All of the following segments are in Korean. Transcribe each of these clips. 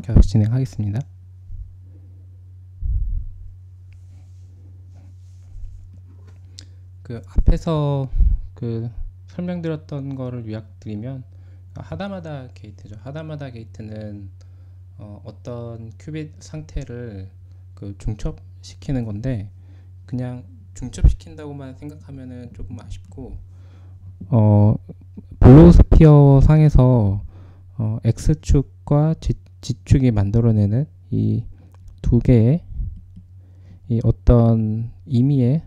계속 진행하겠습니다. 그 앞에서 그 설명드렸던 거를 요약드리면 하다마다 게이트죠. 하다마다 게이트는 어떤 큐빗 상태를 그 중첩시키는 건데 그냥 중첩시킨다고만 생각하면은 조금 아쉽고 블로스피어 상에서 X축과 G축이 만들어내는 이 두 개의 이 어떤 임의의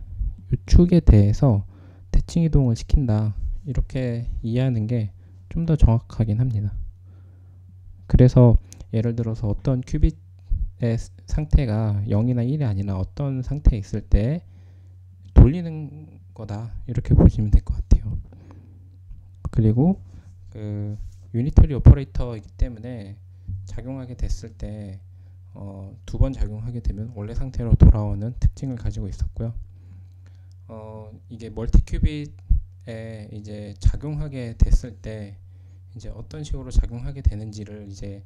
축에 대해서 대칭 이동을 시킨다, 이렇게 이해하는 게 좀 더 정확하긴 합니다. 그래서 예를 들어서 어떤 큐빗의 상태가 0이나 1이 아니라 어떤 상태에 있을 때 돌리는 거다, 이렇게 보시면 될 것 같아요. 그리고 그 유니터리 오퍼레이터이기 때문에 작용하게 됐을 때 두 번 작용하게 되면 원래 상태로 돌아오는 특징을 가지고 있었고요. 이게 멀티 큐빗에 이제 작용하게 됐을 때 이제 어떤 식으로 작용하게 되는지를 이제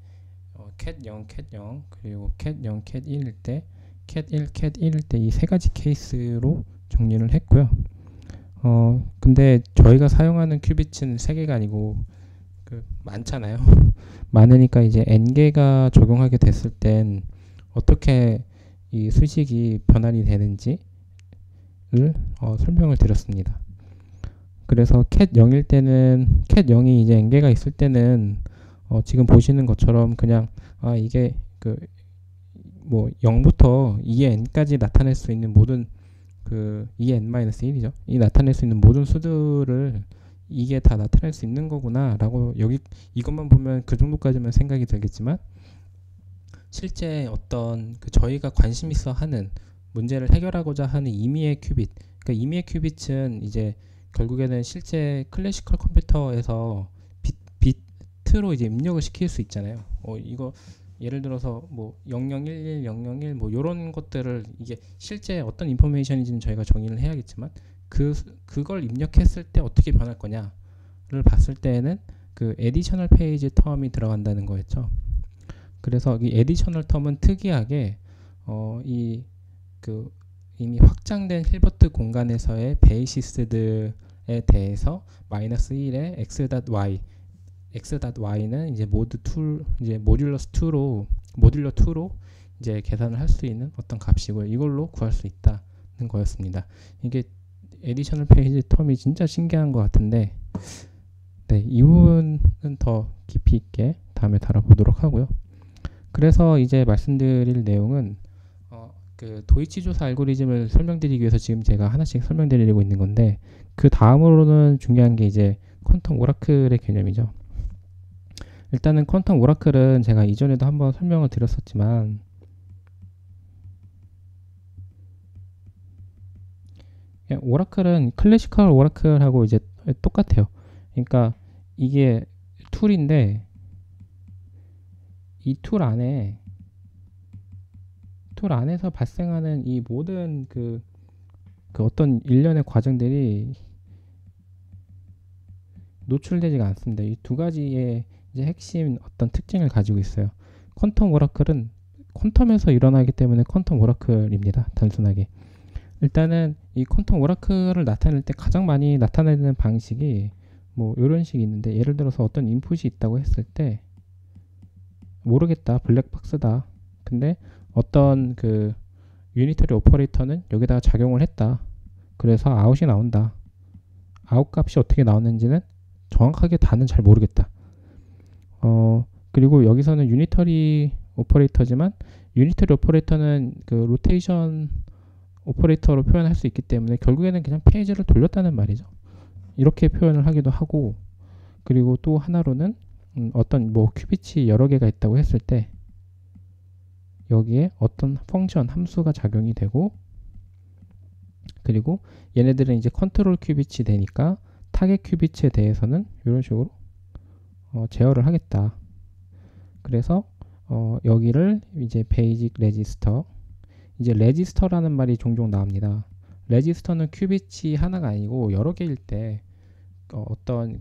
cat 0, cat 0, 그리고 cat 0, cat 1일 때, cat 1, cat 1일 때 이 세 가지 케이스로 정리를 했고요. 근데 저희가 사용하는 큐빗은 3개가 아니고 많잖아요. 많으니까 이제 n개가 적용하게 됐을 땐 어떻게 이 수식이 변환이 되는지를 설명을 드렸습니다. 그래서 cat 0일 때는, cat 0이 이제 n개가 있을 때는 지금 보시는 것처럼 그냥 이게 뭐 0부터 2n까지 나타낼 수 있는 모든 2n-1이죠. 이 나타낼 수 있는 모든 수들을 이게 다 나타낼 수 있는 거구나 라고, 여기 이것만 보면 그 정도까지만 생각이 들겠지만, 실제 어떤 저희가 관심 있어 하는 문제를 해결하고자 하는 임의의 큐빗, 그러니까 임의의 큐빗은 이제 결국에는 실제 클래시컬 컴퓨터에서 비트로 이제 입력을 시킬 수 있잖아요. 이거 예를 들어서 뭐 0011, 001 뭐 이런 것들을, 이게 실제 어떤 인포메이션인지는 저희가 정의를 해야겠지만 그걸 입력했을 때 어떻게 변할 거냐를 봤을 때에는 그 에디셔널 페이지 텀이 들어간다는 거였죠. 그래서 이 에디셔널 텀은 특이하게 이미 확장된 힐버트 공간에서의 베이시스들에 대해서 -1의 x.y는 이제 모듈러 2로 이제 계산을 할 수 있는 어떤 값이고요. 이걸로 구할 수 있다는 거였습니다. 이게 에디셔널 페이지 텀이 진짜 신기한 것 같은데, 네, 이 부분은 더 깊이 있게 다음에 다뤄보도록 하고요. 그래서 이제 말씀드릴 내용은 도이치 조사 알고리즘을 설명드리기 위해서 지금 제가 하나씩 설명드리고 있는 건데, 그 다음으로는 중요한 게 이제 퀀텀 오라클의 개념이죠. 일단은 퀀텀 오라클은 제가 이전에도 한번 설명을 드렸었지만, 오라클은 클래시컬 오라클하고 이제 똑같아요. 그러니까 이게 툴인데, 이 툴 안에서 발생하는 이 모든 그 어떤 일련의 과정들이 노출되지가 않습니다. 이 두 가지의 이제 핵심 어떤 특징을 가지고 있어요. 퀀텀 오라클은 퀀텀에서 일어나기 때문에 퀀텀 오라클입니다. 단순하게. 일단은 이 퀀텀 오라클을 나타낼 때 가장 많이 나타내는 방식이 뭐 이런 식이 있는데, 예를 들어서 어떤 인풋이 있다고 했을 때 모르겠다, 블랙박스다. 근데 어떤 유니터리 오퍼레이터는 여기다가 작용을 했다. 그래서 아웃이 나온다. 아웃 값이 어떻게 나오는지는 정확하게 다는 잘 모르겠다. 그리고 여기서는 유니터리 오퍼레이터지만, 유니터리 오퍼레이터는 로테이션 오퍼레이터로 표현할 수 있기 때문에 결국에는 그냥 페이지를 돌렸다는 말이죠. 이렇게 표현을 하기도 하고, 그리고 또 하나로는 어떤 뭐 큐빗이 여러 개가 있다고 했을 때 여기에 어떤 펑션 함수가 작용이 되고, 그리고 얘네들은 이제 컨트롤 큐빗이 되니까 타겟 큐빗에 대해서는 이런 식으로 제어를 하겠다. 그래서 여기를 이제 베이직 레지스터, 이제 레지스터라는 말이 종종 나옵니다. 레지스터는 큐빗이 하나가 아니고 여러 개일 때 어떤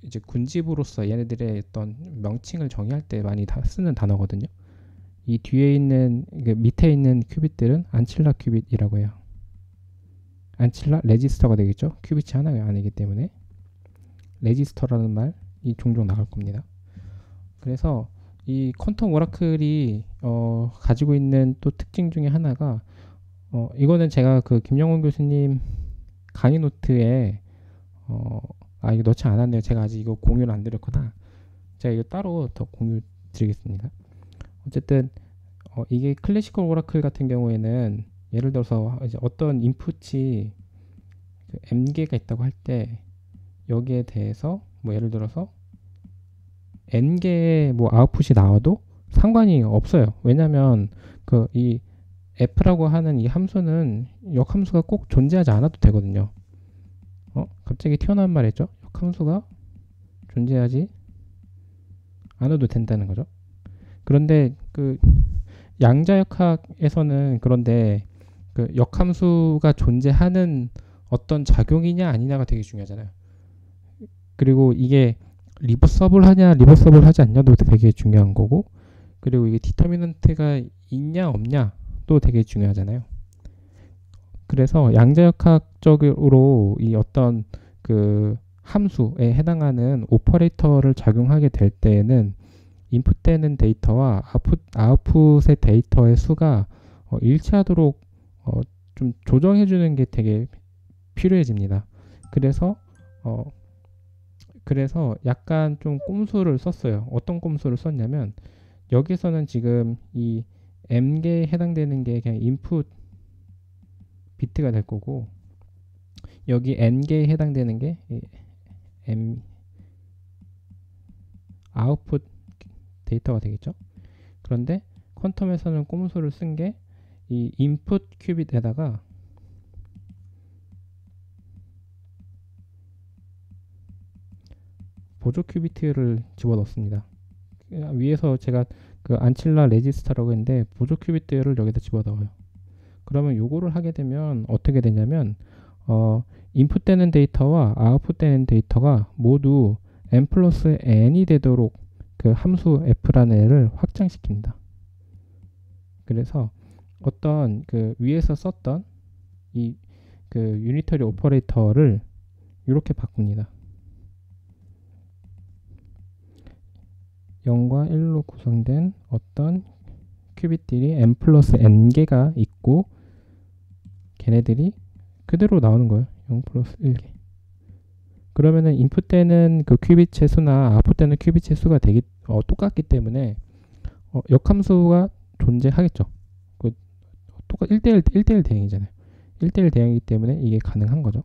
이제 군집으로서 얘네들의 어떤 명칭을 정의할 때 많이 쓰는 단어거든요. 이 뒤에 있는 밑에 있는 큐빗들은 안칠라 큐빗이라고 해요. 안칠라 레지스터가 되겠죠. 큐빗이 하나가 아니기 때문에 레지스터라는 말이 종종 나올 겁니다. 그래서 이 퀀텀 오라클이 가지고 있는 또 특징 중에 하나가 이거는 제가 그 김영훈 교수님 강의 노트에 이거 넣지 않았네요. 제가 아직 이거 공유를 안 드렸구나. 제가 이거 따로 더 공유 드리겠습니다. 어쨌든 이게 클래시컬 오라클 같은 경우에는 예를 들어서 이제 어떤 인풋이 그 m개가 있다고 할 때 여기에 대해서 뭐 예를 들어서 n개의 뭐 아웃풋이 나와도 상관이 없어요. 왜냐면 그 이 f라고 하는 이 함수는 역함수가 꼭 존재하지 않아도 되거든요. 갑자기 튀어나온 말이죠. 역함수가 존재하지 않아도 된다는 거죠. 그런데 그 양자역학에서는 그런데 그 역함수가 존재하는 어떤 작용이냐 아니냐가 되게 중요하잖아요. 그리고 이게 리버서블 하냐 리버서블 하지 않냐도 되게 중요한 거고, 그리고 이게 디터미넌트가 있냐 없냐도 되게 중요하잖아요. 그래서 양자역학적으로 이 어떤 그 함수에 해당하는 오퍼레이터를 작용하게 될 때에는 인풋되는 데이터와 아웃풋의 데이터의 수가 일치하도록 좀 조정해주는 게 되게 필요해집니다. 그래서 약간 좀 꼼수를 썼어요. 어떤 꼼수를 썼냐면 여기서는 지금 이 m개에 해당되는 게 그냥 인풋 비트가 될 거고, 여기 n개에 해당되는 게 m 아웃풋 데이터가 되겠죠. 그런데 퀀텀에서는 꼼수를 쓴 게 이 인풋 큐빗에다가 보조 큐비트를 집어넣습니다. 위에서 제가 그 안칠라 레지스터라고 했는데 보조 큐비트를 여기다 집어넣어요. 그러면 요거를 하게 되면 어떻게 되냐면 인풋되는 데이터와 아웃풋되는 데이터가 모두 n 플러스 n이 되도록 그 함수 f라는 애를 확장시킵니다. 그래서 어떤 그 위에서 썼던 이 그 유니터리 오퍼레이터를 이렇게 바꿉니다. 0과 1로 구성된 어떤 큐빗들이 n 플러스 n개가 있고 걔네들이 그대로 나오는 거예요. 0 플러스 1개. 그러면은 인풋되는 그 큐빗의 수나 아웃풋되는 큐빗의 수가 되게 똑같기 때문에 역함수가 존재하겠죠. 그 똑같 1대1 대응이잖아요. 1대1 대응이기 때문에 이게 가능한 거죠.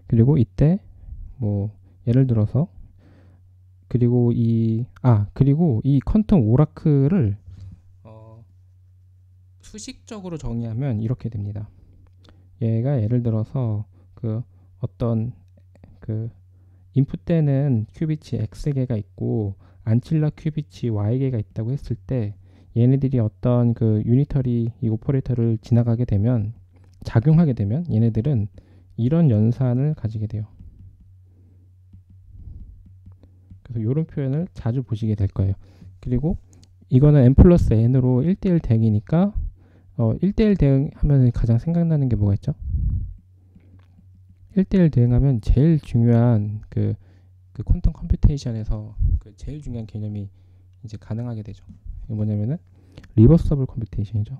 그리고 이때 뭐 예를 들어서 그리고 이 퀀텀 오라클을 수식적으로 정의하면 이렇게 됩니다. 얘가 예를 들어서 그 어떤 그 인풋되는 큐빗이 x개가 있고 안칠라 큐빗이 y개가 있다고 했을 때 얘네들이 어떤 그 유니터리 이 오퍼레이터를 지나가게 되면 작용하게 되면 얘네들은 이런 연산을 가지게 돼요. 그래서 이런 표현을 자주 보시게 될 거예요. 그리고 이거는 n 플러스 n으로 1대1 대응이니까 1대1 대응하면 가장 생각나는 게 뭐가 있죠? 1대1 대응하면 제일 중요한 그 퀀텀 컴퓨테이션에서 그 제일 중요한 개념이 이제 가능하게 되죠. 이게 뭐냐면은 리버서블 컴퓨테이션이죠.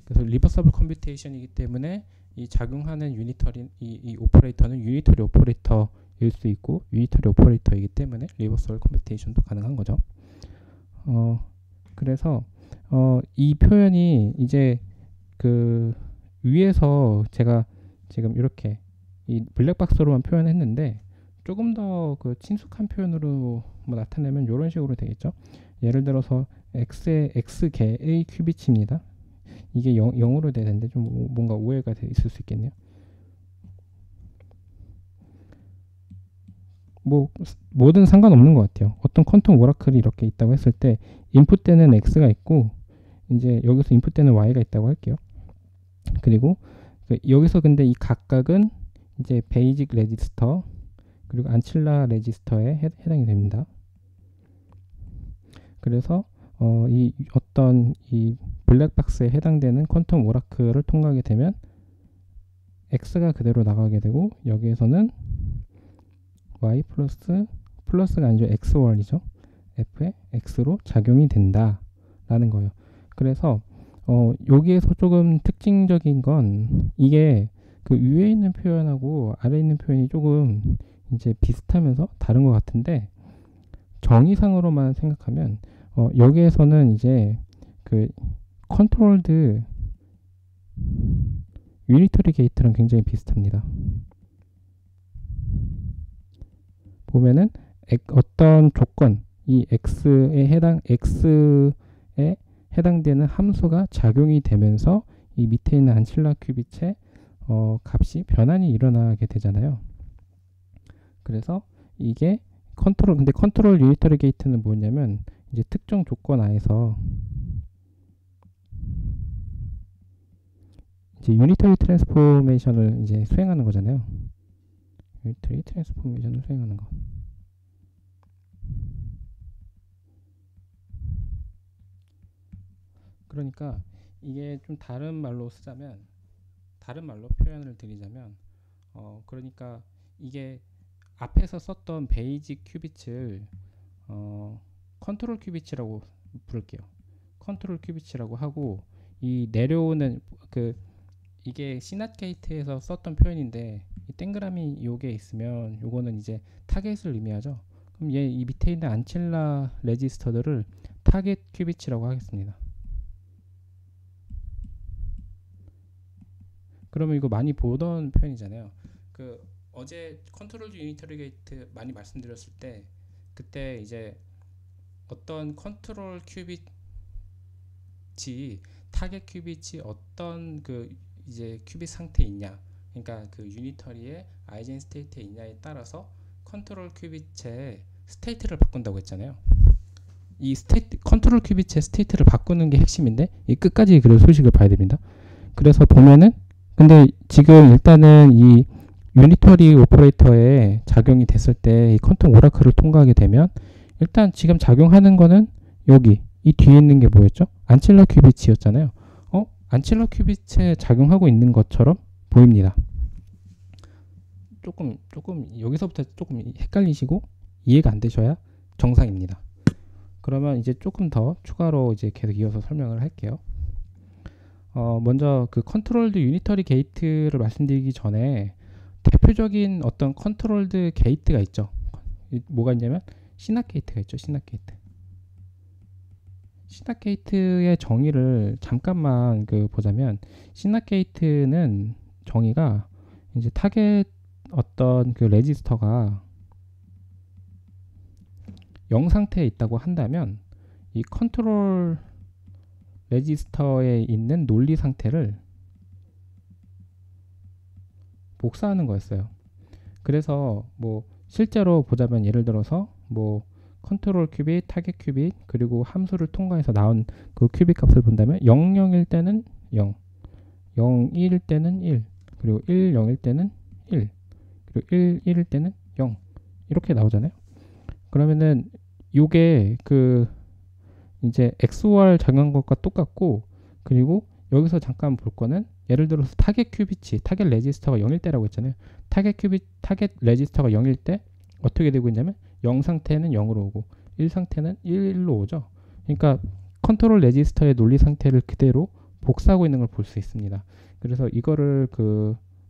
그래서 리버서블 컴퓨테이션이기 때문에 이 작용하는 유니터리 이 오퍼레이터는 유니터리 오퍼레이터일 수 있고 유니터리 오퍼레이터이기 때문에 리버서블 컴퓨테이션도 가능한 거죠. 그래서 이 표현이 이제 그 위에서 제가 지금 이렇게 이 블랙박스로만 표현했는데 조금 더 그 친숙한 표현으로 뭐 나타내면 이런 식으로 되겠죠. 예를 들어서 x의 x개의 큐비치입니다. 이게 0으로 되는데 좀 뭔가 오해가 있을 수 있겠네요. 뭐든 상관없는 것 같아요. 어떤 퀀텀 오라클이 이렇게 있다고 했을 때 인풋되는 x가 있고 이제 여기서 인풋되는 y가 있다고 할게요. 그리고 여기서 근데 이 각각은 이제 베이직 레지스터 그리고 안칠라 레지스터에 해당이 됩니다. 그래서 이 어떤 이 블랙박스에 해당되는 퀀텀 오라클을 통과하게 되면 x가 그대로 나가게 되고 여기에서는 y 플러스가 아니죠. x월이죠. f의 x로 작용이 된다 라는 거예요. 그래서 여기에서 조금 특징적인 건 이게 그 위에 있는 표현하고 아래에 있는 표현이 조금 이제 비슷하면서 다른 것 같은데 정의상으로만 생각하면 여기에서는 이제 그 컨트롤드 유니터리 게이트랑 굉장히 비슷합니다. 보면은 어떤 조건 이 x에 해당되는 함수가 작용이 되면서 이 밑에 있는 안칠라 큐빗의 값이 변환이 일어나게 되잖아요. 그래서 이게 근데 컨트롤 유니터리 게이트는 뭐냐면 이제 특정 조건 하에서 이제 유니터리 트랜스포메이션을 이제 수행하는 거잖아요. 유니터리 트랜스포메이션을 수행하는 거. 그러니까 이게 좀 다른 말로 표현을 드리자면 그러니까 이게 앞에서 썼던 베이직 큐빗을 컨트롤 큐빗이라고 부를게요. 컨트롤 큐빗이라고 하고 이 내려오는 이게 시낫 게이트에서 썼던 표현인데 이 동그라미 요게 있으면 요거는 이제 타겟을 의미하죠. 그럼 이 밑에 있는 안칠라 레지스터들을 타겟 큐빗이라고 하겠습니다. 그러면 이거 많이 보던 표현이잖아요. 어제 컨트롤 유니터리 게이트 많이 말씀드렸을 때 그때 이제 어떤 컨트롤 큐빗이 타겟 큐빗이 어떤 이제 큐빗 상태에 있냐, 그러니까 그 유니터리의 아이젠 스테이트에 있냐에 따라서 컨트롤 큐빗의 스테이트를 바꾼다고 했잖아요. 이 컨트롤 큐빗의 스테이트를 바꾸는 게 핵심인데 이 끝까지 그 소식을 봐야 됩니다. 그래서 보면은 근데 지금 일단은 이 유니터리 오퍼레이터에 작용이 됐을 때 이 퀀텀 오라클을 통과하게 되면 일단 지금 작용하는 거는 여기 이 뒤에 있는 게 뭐였죠? 안칠라 큐빗이었잖아요. 안칠라 큐빗에 작용하고 있는 것처럼 보입니다. 조금 여기서부터 조금 헷갈리시고 이해가 안 되셔야 정상입니다. 그러면 이제 조금 더 추가로 이제 계속 이어서 설명을 할게요. 먼저 그 컨트롤드 유니터리 게이트를 말씀드리기 전에 대표적인 어떤 컨트롤드 게이트가 있죠. 뭐가 있냐면 시낫 게이트가 있죠. 시낫 게이트. 시낫 게이트의 정의를 잠깐만 보자면 시낫 게이트는 정의가 이제 타겟 어떤 그 레지스터가 0 상태에 있다고 한다면 이 컨트롤 레지스터에 있는 논리 상태를 복사하는 거였어요. 그래서 뭐 실제로 보자면 예를 들어서 뭐 컨트롤 큐빗, 타겟 큐빗 그리고 함수를 통과해서 나온 그 큐빗 값을 본다면 0, 0일 때는 0, 0, 1일 때는 1, 그리고 1, 0일 때는 1, 그리고 1, 1일 때는 0 이렇게 나오잖아요. 그러면은 요게 이제 XOR 작용한 것과 똑같고, 그리고 여기서 잠깐 볼 거는 예를 들어서 타겟 큐빗이 타겟 레지스터가 0일 때라고 했잖아요. 타겟 레지스터가 0일 때 어떻게 되고 있냐면 0 상태는 0으로 오고 1 상태는 1로 오죠. 그러니까 컨트롤 레지스터의 논리 상태를 그대로 복사하고 있는 걸 볼 수 있습니다. 그래서 이거를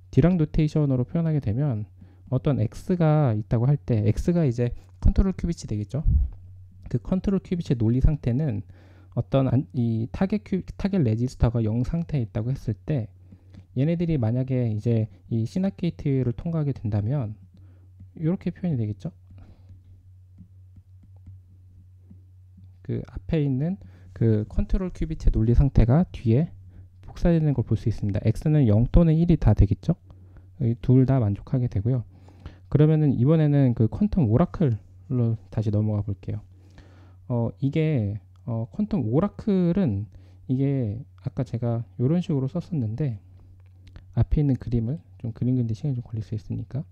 디락 노테이션으로 표현하게 되면 어떤 x가 있다고 할 때 x가 이제 컨트롤 큐빗이 되겠죠. 그 컨트롤 큐빗의 논리 상태는 어떤 이 타겟 레지스터가 0 상태에 있다고 했을 때 얘네들이 만약에 이제 이 시낫 게이트를 통과하게 된다면 이렇게 표현이 되겠죠. 앞에 있는 컨트롤 큐빗의 논리 상태가 뒤에 복사되는 걸 볼 수 있습니다. x는 0 또는 1이 다 되겠죠. 둘 다 만족하게 되고요. 그러면은 이번에는 퀀텀 오라클로 다시 넘어가 볼게요. 이게 퀀텀 오라클은 이게 아까 제가 이런 식으로 썼었는데 앞에 있는 그림을 좀 그림 그리는데 시간이 좀 걸릴 수 있으니까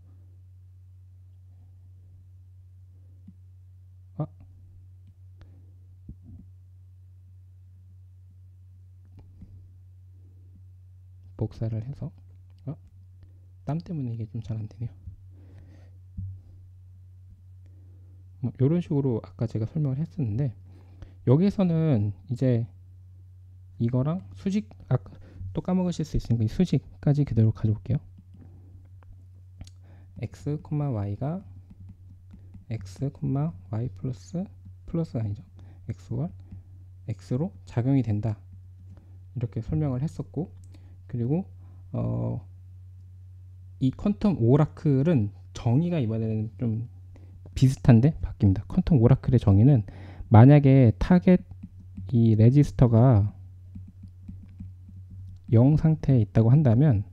복사를 해서 땀 때문에 이게 좀 잘 안 되네요. 뭐 이런 식으로 아까 제가 설명을 했었는데 여기에서는 이제 이거랑 수직 아까 또 까먹으실 수 있으니까 이 수직까지 그대로 가져올게요. x, y가 x, y 플러스 아니죠. x와 x로 작용이 된다. 이렇게 설명을 했었고 그리고 이 퀀텀 오라클은 정의가 이번에는 좀 비슷한데 바뀝니다. 퀀텀 오라클의 정의는 만약에 타겟 이 레지스터가 0 상태에 있다고 한다면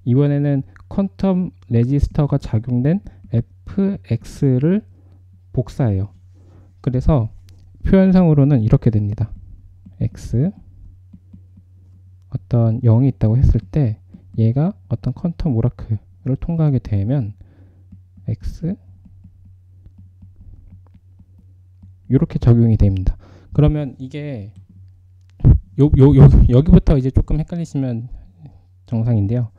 이번에는 퀀텀 레지스터가 작용된 fx를 복사해요. 그래서 표현상으로는 이렇게 됩니다. x 어떤 0이 있다고 했을 때 얘가 어떤 퀀텀 오라클을 통과하게 되면 x 이렇게 적용이 됩니다. 그러면 이게 여기부터 이제 조금 헷갈리시면 정상인데요.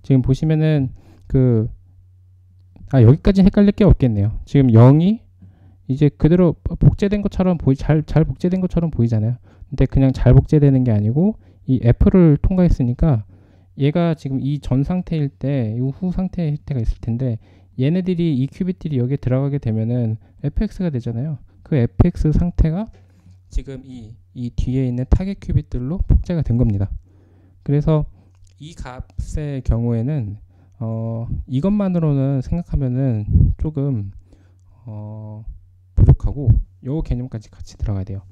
지금 보시면은 여기까지는 헷갈릴 게 없겠네요. 지금 0이 이제 그대로 복제된 것처럼 잘 복제된 것처럼 보이잖아요. 근데 그냥 잘 복제되는 게 아니고 이 F를 통과했으니까 얘가 지금 이 전 상태일 때, 이 후 상태일 때가 있을 텐데 얘네들이 이 큐빗들이 여기에 들어가게 되면은 fx가 되잖아요. 그 fx 상태가 지금 이 뒤에 있는 타겟 큐빗들로 복제가 된 겁니다. 그래서 이 값의 경우에는 이것만으로는 생각하면은 조금 부족하고 요 개념까지 같이 들어가야 돼요.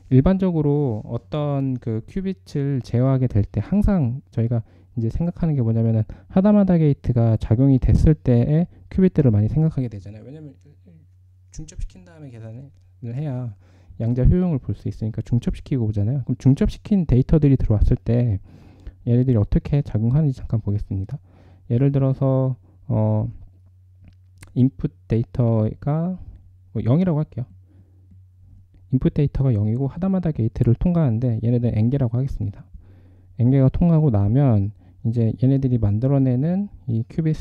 일반적으로 어떤 그 큐빗을 제어하게 될 때 항상 저희가 이제 생각하는 게 뭐냐면은 하다마다 게이트가 작용이 됐을 때의 큐빗들을 많이 생각하게 되잖아요. 왜냐면 중첩시킨 다음에 계산을 해야 양자 효용을 볼 수 있으니까 중첩시키고 오잖아요. 그럼 중첩시킨 데이터들이 들어왔을 때 얘네들이 어떻게 작용하는지 잠깐 보겠습니다. 예를 들어서 인풋 데이터가 0이라고 할게요. 인풋 데이터가 0이고 하다마다 게이트를 통과하는데 얘네들 n개라고 하겠습니다. n개가 통과하고 나면 이제 얘네들이 만들어내는 이 큐빗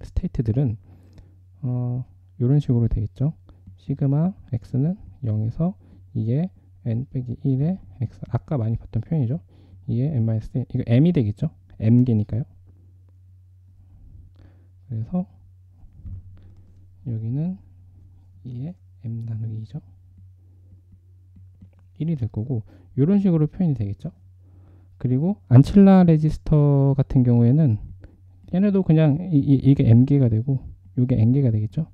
스테이트들은 이런 식으로 되겠죠. 시그마 x는 0에서 2의 n 빼기 1의 x, 아까 많이 봤던 표현이죠. 2의 n-1, 이거 m이 되겠죠. m개니까요. 그래서 여기는 2의 m 나누기 2죠. 1이 될 거고 이런 식으로 표현이 되겠죠. 그리고 안칠라 레지스터 같은 경우에는 얘네도 그냥 이게 m개가 되고 이게 n개가 되겠죠.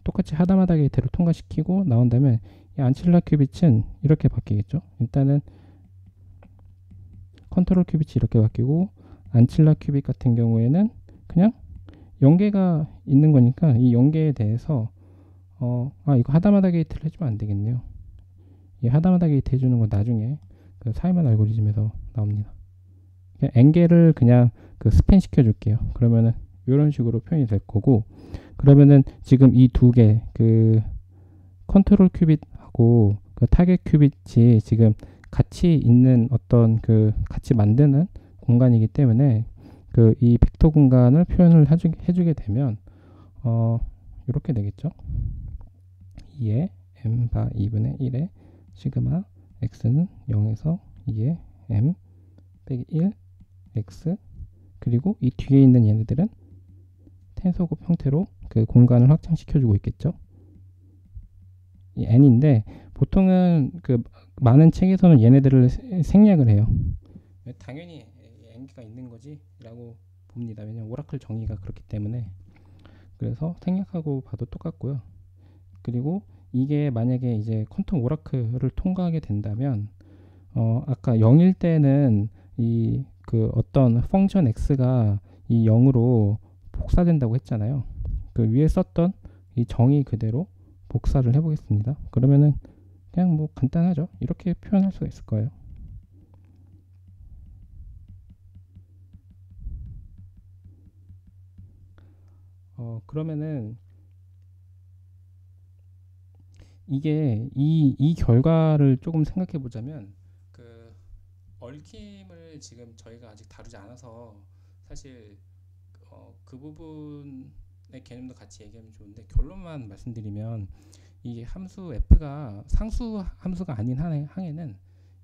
똑같이 하다마다 게이트를 통과시키고 나온 다음에 이 안칠라 큐빗은 이렇게 바뀌겠죠. 일단은 컨트롤 큐빗이 이렇게 바뀌고 안칠라 큐빗 같은 경우에는 그냥 0개가 있는 거니까 이 0개에 대해서 이거 하다마다 게이트를 해주면 안 되겠네요. 이 하다마다 게이트 해주는 건 나중에 그 사이먼 알고리즘에서 나옵니다. n개를 그냥 그 스팬 시켜줄게요. 그러면은 이런 식으로 표현이 될 거고, 그러면은 지금 이 두 개 그 컨트롤 큐빗하고 그 타겟 큐빗이 지금 같이 있는 어떤 그 같이 만드는 공간이기 때문에 그 이 벡터 공간을 표현을 해주게 되면 이렇게 되겠죠. 2의 m 바 2분의 1의 시그마 x는 0에서 2의 m 빼기 1 x, 그리고 이 뒤에 있는 얘네들은 텐서곱 형태로 그 공간을 확장시켜주고 있겠죠. 이 n인데 보통은 그 많은 책에서는 얘네들을 생략을 해요. 당연히 n개가 있는 거지 라고 봅니다. 왜냐면 오라클 정의가 그렇기 때문에. 그래서 생략하고 봐도 똑같고요. 그리고 이게 만약에 이제 퀀텀 오라클을 통과하게 된다면 아까 0일 때는 이 그 어떤 펑션 x가 이 0으로 복사된다고 했잖아요. 그 위에 썼던 이 정의 그대로 복사를 해보겠습니다. 그러면은 그냥 뭐 간단하죠. 이렇게 표현할 수가 있을 거예요. 그러면은 이게 이 결과를 조금 생각해 보자면 그 얽힘을 지금 저희가 아직 다루지 않아서 사실 그 부분의 개념도 같이 얘기하면 좋은데 결론만 말씀드리면 이 함수 f가 상수 함수가 아닌 항에는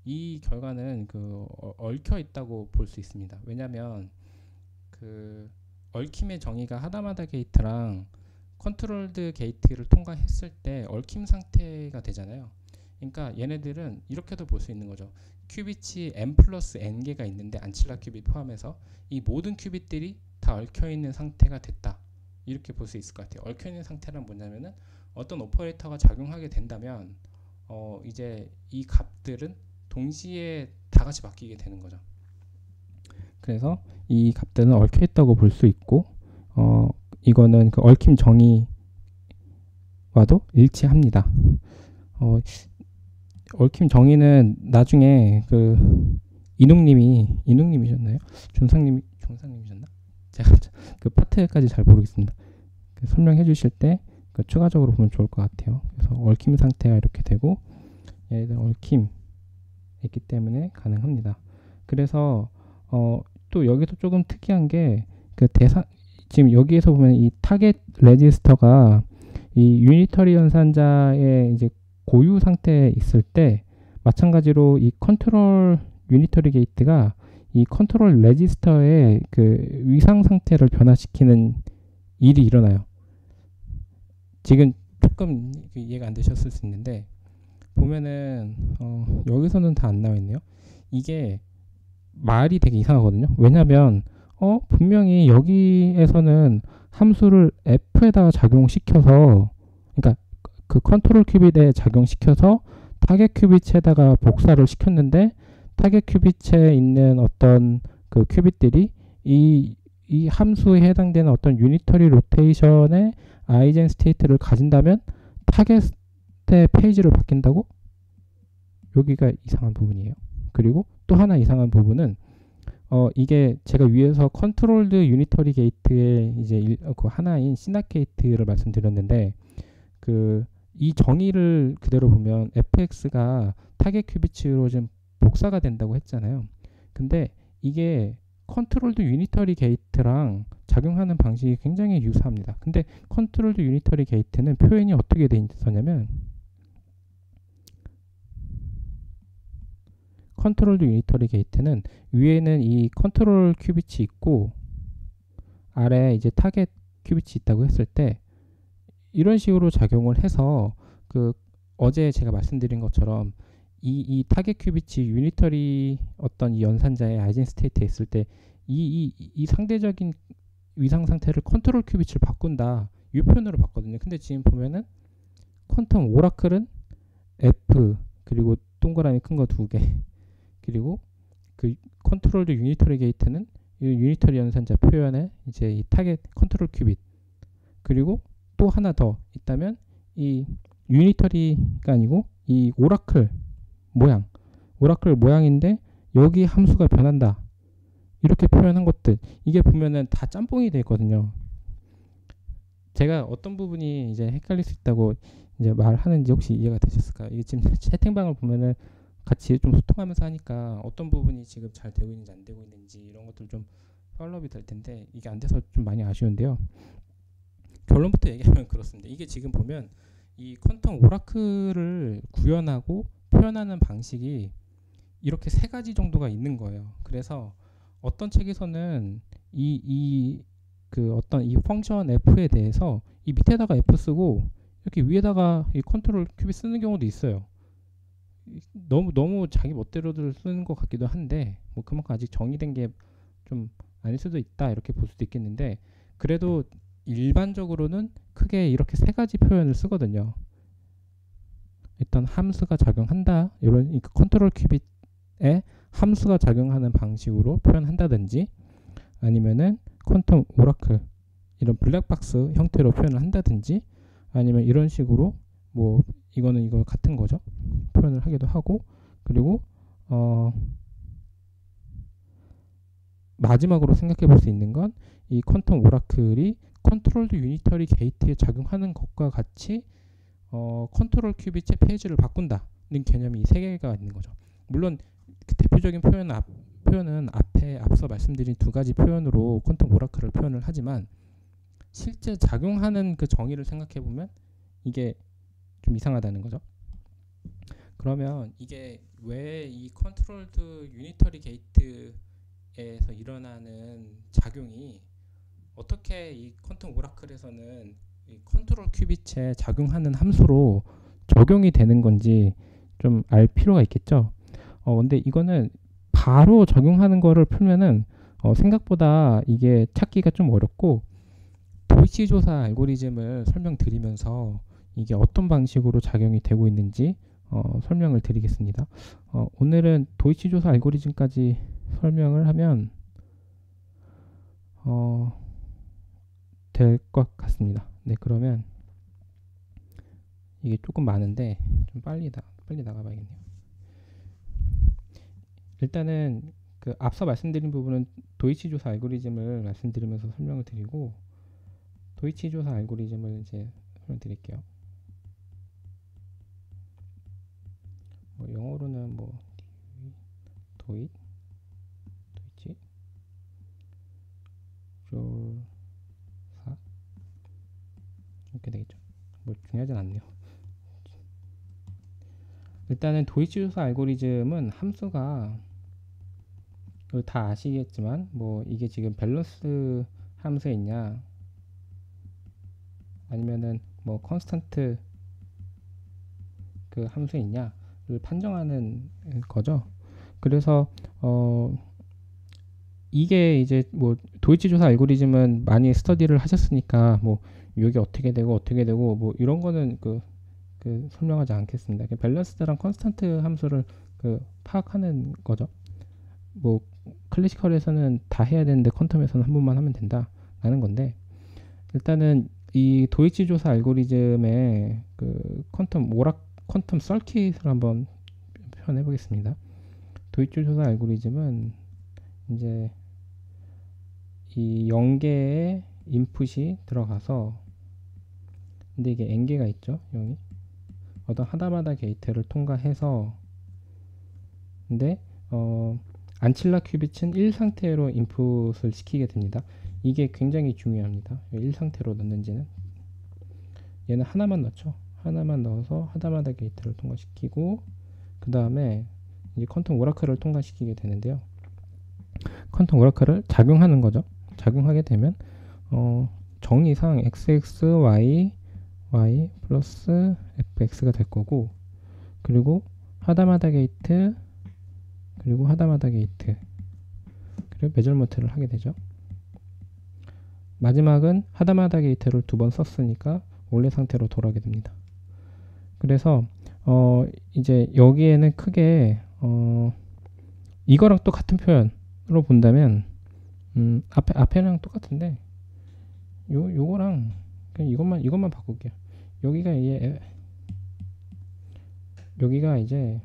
이 결과는 그 얽혀 있다고 볼 수 있습니다. 왜냐하면 그 얽힘의 정의가 하다마다 게이트랑 컨트롤드 게이트를 통과했을 때 얽힘 상태가 되잖아요. 그러니까 얘네들은 이렇게도 볼 수 있는 거죠. 큐빗이 n 플러스 n 개가 있는데 안칠라 큐빗 포함해서 이 모든 큐빗들이 다 얽혀 있는 상태가 됐다. 이렇게 볼 수 있을 것 같아요. 얽혀 있는 상태란 뭐냐면은 어떤 오퍼레이터가 작용하게 된다면 이제 이 값들은 동시에 다 같이 바뀌게 되는 거죠. 그래서 이 값들은 얽혀 있다고 볼 수 있고 이거는 그 얽힘 정의와도 일치합니다. 얽힘 정의는 나중에 그 이능님이셨나요? 종상님이셨나? 제가 그 파트까지 잘 모르겠습니다. 그 설명해 주실 때 그 추가적으로 보면 좋을 것 같아요. 그래서 얽힘 상태가 이렇게 되고 얘들 얽힘 있기 때문에 가능합니다. 그래서 또 여기서 조금 특이한 게 그 지금 여기에서 보면 이 타겟 레지스터가 이 유니터리 연산자의 이제 고유 상태에 있을 때 마찬가지로 이 컨트롤 유니터리 게이트가 이 컨트롤 레지스터의 그 위상 상태를 변화시키는 일이 일어나요. 지금 조금 이해가 안 되셨을 수 있는데 보면은 여기서는 다 안 나와 있네요. 이게 말이 되게 이상하거든요. 왜냐하면 분명히 여기에서는 함수를 f에다가 작용시켜서 그러니까 그 컨트롤 큐빗에 작용시켜서 타겟 큐빗에다가 복사를 시켰는데 타겟 큐빗에 있는 어떤 그 큐빗들이 이 함수에 해당되는 어떤 유니터리 로테이션의 아이젠 스테이트를 가진다면 타겟의 페이지를 바뀐다고? 여기가 이상한 부분이에요. 그리고 또 하나 이상한 부분은 이게 제가 위에서 컨트롤드 유니터리 게이트의 이제 그 하나인 시납 게이트를 말씀드렸는데 그 이 정의를 그대로 보면 fx가 타겟 큐비츠로 좀 복사가 된다고 했잖아요. 근데 이게 컨트롤드 유니터리 게이트랑 작용하는 방식이 굉장히 유사합니다. 근데 컨트롤드 유니터리 게이트는 표현이 어떻게 돼 있었냐면 컨트롤드 유니터리 게이트는 위에는 이 컨트롤 큐빗이 있고 아래에 이제 타겟 큐빗이 있다고 했을 때 이런 식으로 작용을 해서 그 어제 제가 말씀드린 것처럼 이 타겟 큐빗이 유니터리 어떤 이 연산자의 아이젠 스테이트에 있을 때 이 상대적인 위상 상태를 컨트롤 큐빗을 바꾼다 이 표현으로 봤거든요. 근데 지금 보면은 퀀텀 오라클은 F 그리고 동그라미 큰 거 2개 그리고 그 컨트롤드 유니터리 게이트는 이 유니터리 연산자 표현에 이제 이 타겟 컨트롤 큐빗 그리고 또 하나 더 있다면 이 유니터리가 아니고 이 오라클 모양인데 여기 함수가 변한다 이렇게 표현한 것들 이게 보면은 다 짬뽕이 돼 있거든요. 제가 어떤 부분이 이제 헷갈릴 수 있다고 이제 말하는지 혹시 이해가 되셨을까요? 이게 지금 채팅방을 보면은 같이 좀 소통하면서 하니까 어떤 부분이 지금 잘 되고 있는지 안 되고 있는지 이런 것들 좀 팔로우업이 될 텐데 이게 안 돼서 좀 많이 아쉬운데요. 결론부터 얘기하면 그렇습니다. 이게 지금 보면 이 퀀텀 오라클을 구현하고 표현하는 방식이 이렇게 3가지 정도가 있는 거예요. 그래서 어떤 책에서는 그 어떤 이 펑션 f에 대해서 이 밑에다가 f 쓰고 이렇게 위에다가 이 컨트롤 큐빗 쓰는 경우도 있어요. 너무 자기 멋대로들 쓰는 것 같기도 한데 뭐 그만큼 아직 정의된 게 좀 아닐 수도 있다 이렇게 볼 수도 있겠는데 그래도 일반적으로는 크게 이렇게 3가지 표현을 쓰거든요. 일단 함수가 작용한다 이런 컨트롤 큐빗에 함수가 작용하는 방식으로 표현한다든지 아니면은 퀀텀 오라클 이런 블랙박스 형태로 표현을 한다든지 아니면 이런 식으로 뭐 이거는 이거 같은 거죠. 표현을 하기도 하고 그리고 마지막으로 생각해 볼 수 있는 건 이 퀀텀 오라클이 컨트롤드 유니터리 게이트에 작용하는 것과 같이 컨트롤 큐빗의 페이지를 바꾼다는 개념이 이 세 개가 있는 거죠. 물론 그 대표적인 표현은 앞서 말씀드린 두 가지 표현으로 퀀텀 오라클을 표현을 하지만 실제 작용하는 그 정의를 생각해 보면 이게 좀 이상하다는 거죠. 그러면 이게 왜 이 컨트롤드 유니터리 게이트에서 일어나는 작용이 어떻게 이 퀀텀 오라클에서는 이 컨트롤 큐빗에 작용하는 함수로 적용이 되는 건지 좀 알 필요가 있겠죠. 근데 이거는 바로 적용하는 거를 풀면은 생각보다 이게 찾기가 좀 어렵고 도이치 조사 알고리즘을 설명드리면서 이게 어떤 방식으로 작용이 되고 있는지 설명을 드리겠습니다. 오늘은 도이치 조사 알고리즘까지 설명을 하면 될 것 같습니다. 네, 그러면 이게 조금 많은데 좀 빨리 나가봐야겠네요. 일단은 그 앞서 말씀드린 부분은 도이치 조사 알고리즘을 말씀드리면서 설명을 드리고 도이치 조사 알고리즘을 이제 설명드릴게요. 영어로는 도이치 조사 이렇게 되겠죠. 중요하진 않네요. 일단은 도이치 조사 알고리즘은 함수가 다 아시겠지만 이게 지금 밸런스 함수에 있냐 아니면은 컨스턴트 그 함수에 있냐를 판정하는 거죠. 그래서 이게 이제 도이치 조사 알고리즘은 많이 스터디를 하셨으니까 이게 어떻게 되고 이런 거는 그 설명하지 않겠습니다. 밸런스랑 컨스턴트 함수를 파악하는 거죠. 클래시컬에서는 다 해야 되는데 퀀텀에서는 한 번만 하면 된다라는 건데 일단은 이 도이치 조사 알고리즘의 그 퀀텀 서킷을 한번 표현해 보겠습니다. 도이치 조사 알고리즘은 이제 이 0개의 인풋이 들어가서 근데 이게 n개가 있죠. 0이 어떤 하다마다 게이트를 통과해서 근데 안칠라 큐빗은 1 상태로 인풋을 시키게 됩니다. 이게 굉장히 중요합니다. 1 상태로 넣는지는 얘는 하나만 넣죠. 하나만 넣어서 하다마다 게이트를 통과시키고 그 다음에 이제 퀀텀 오라클을 통과시키게 되는데요. 퀀텀 오라클을 작용하는 거죠. 작용하게 되면 정의상 xx, y 플러스 fx가 될 거고 그리고 하다마다 게이트 그리고 하다마다 게이트 그리고 메저먼트를 하게 되죠. 마지막은 하다마다 게이트를 2번 썼으니까 원래 상태로 돌아오게 됩니다. 그래서 이제 여기에는 크게 이거랑 또 같은 표현으로 본다면 앞에랑 똑같은데 요거랑 그냥 이것만 바꿀게요. 여기가 이제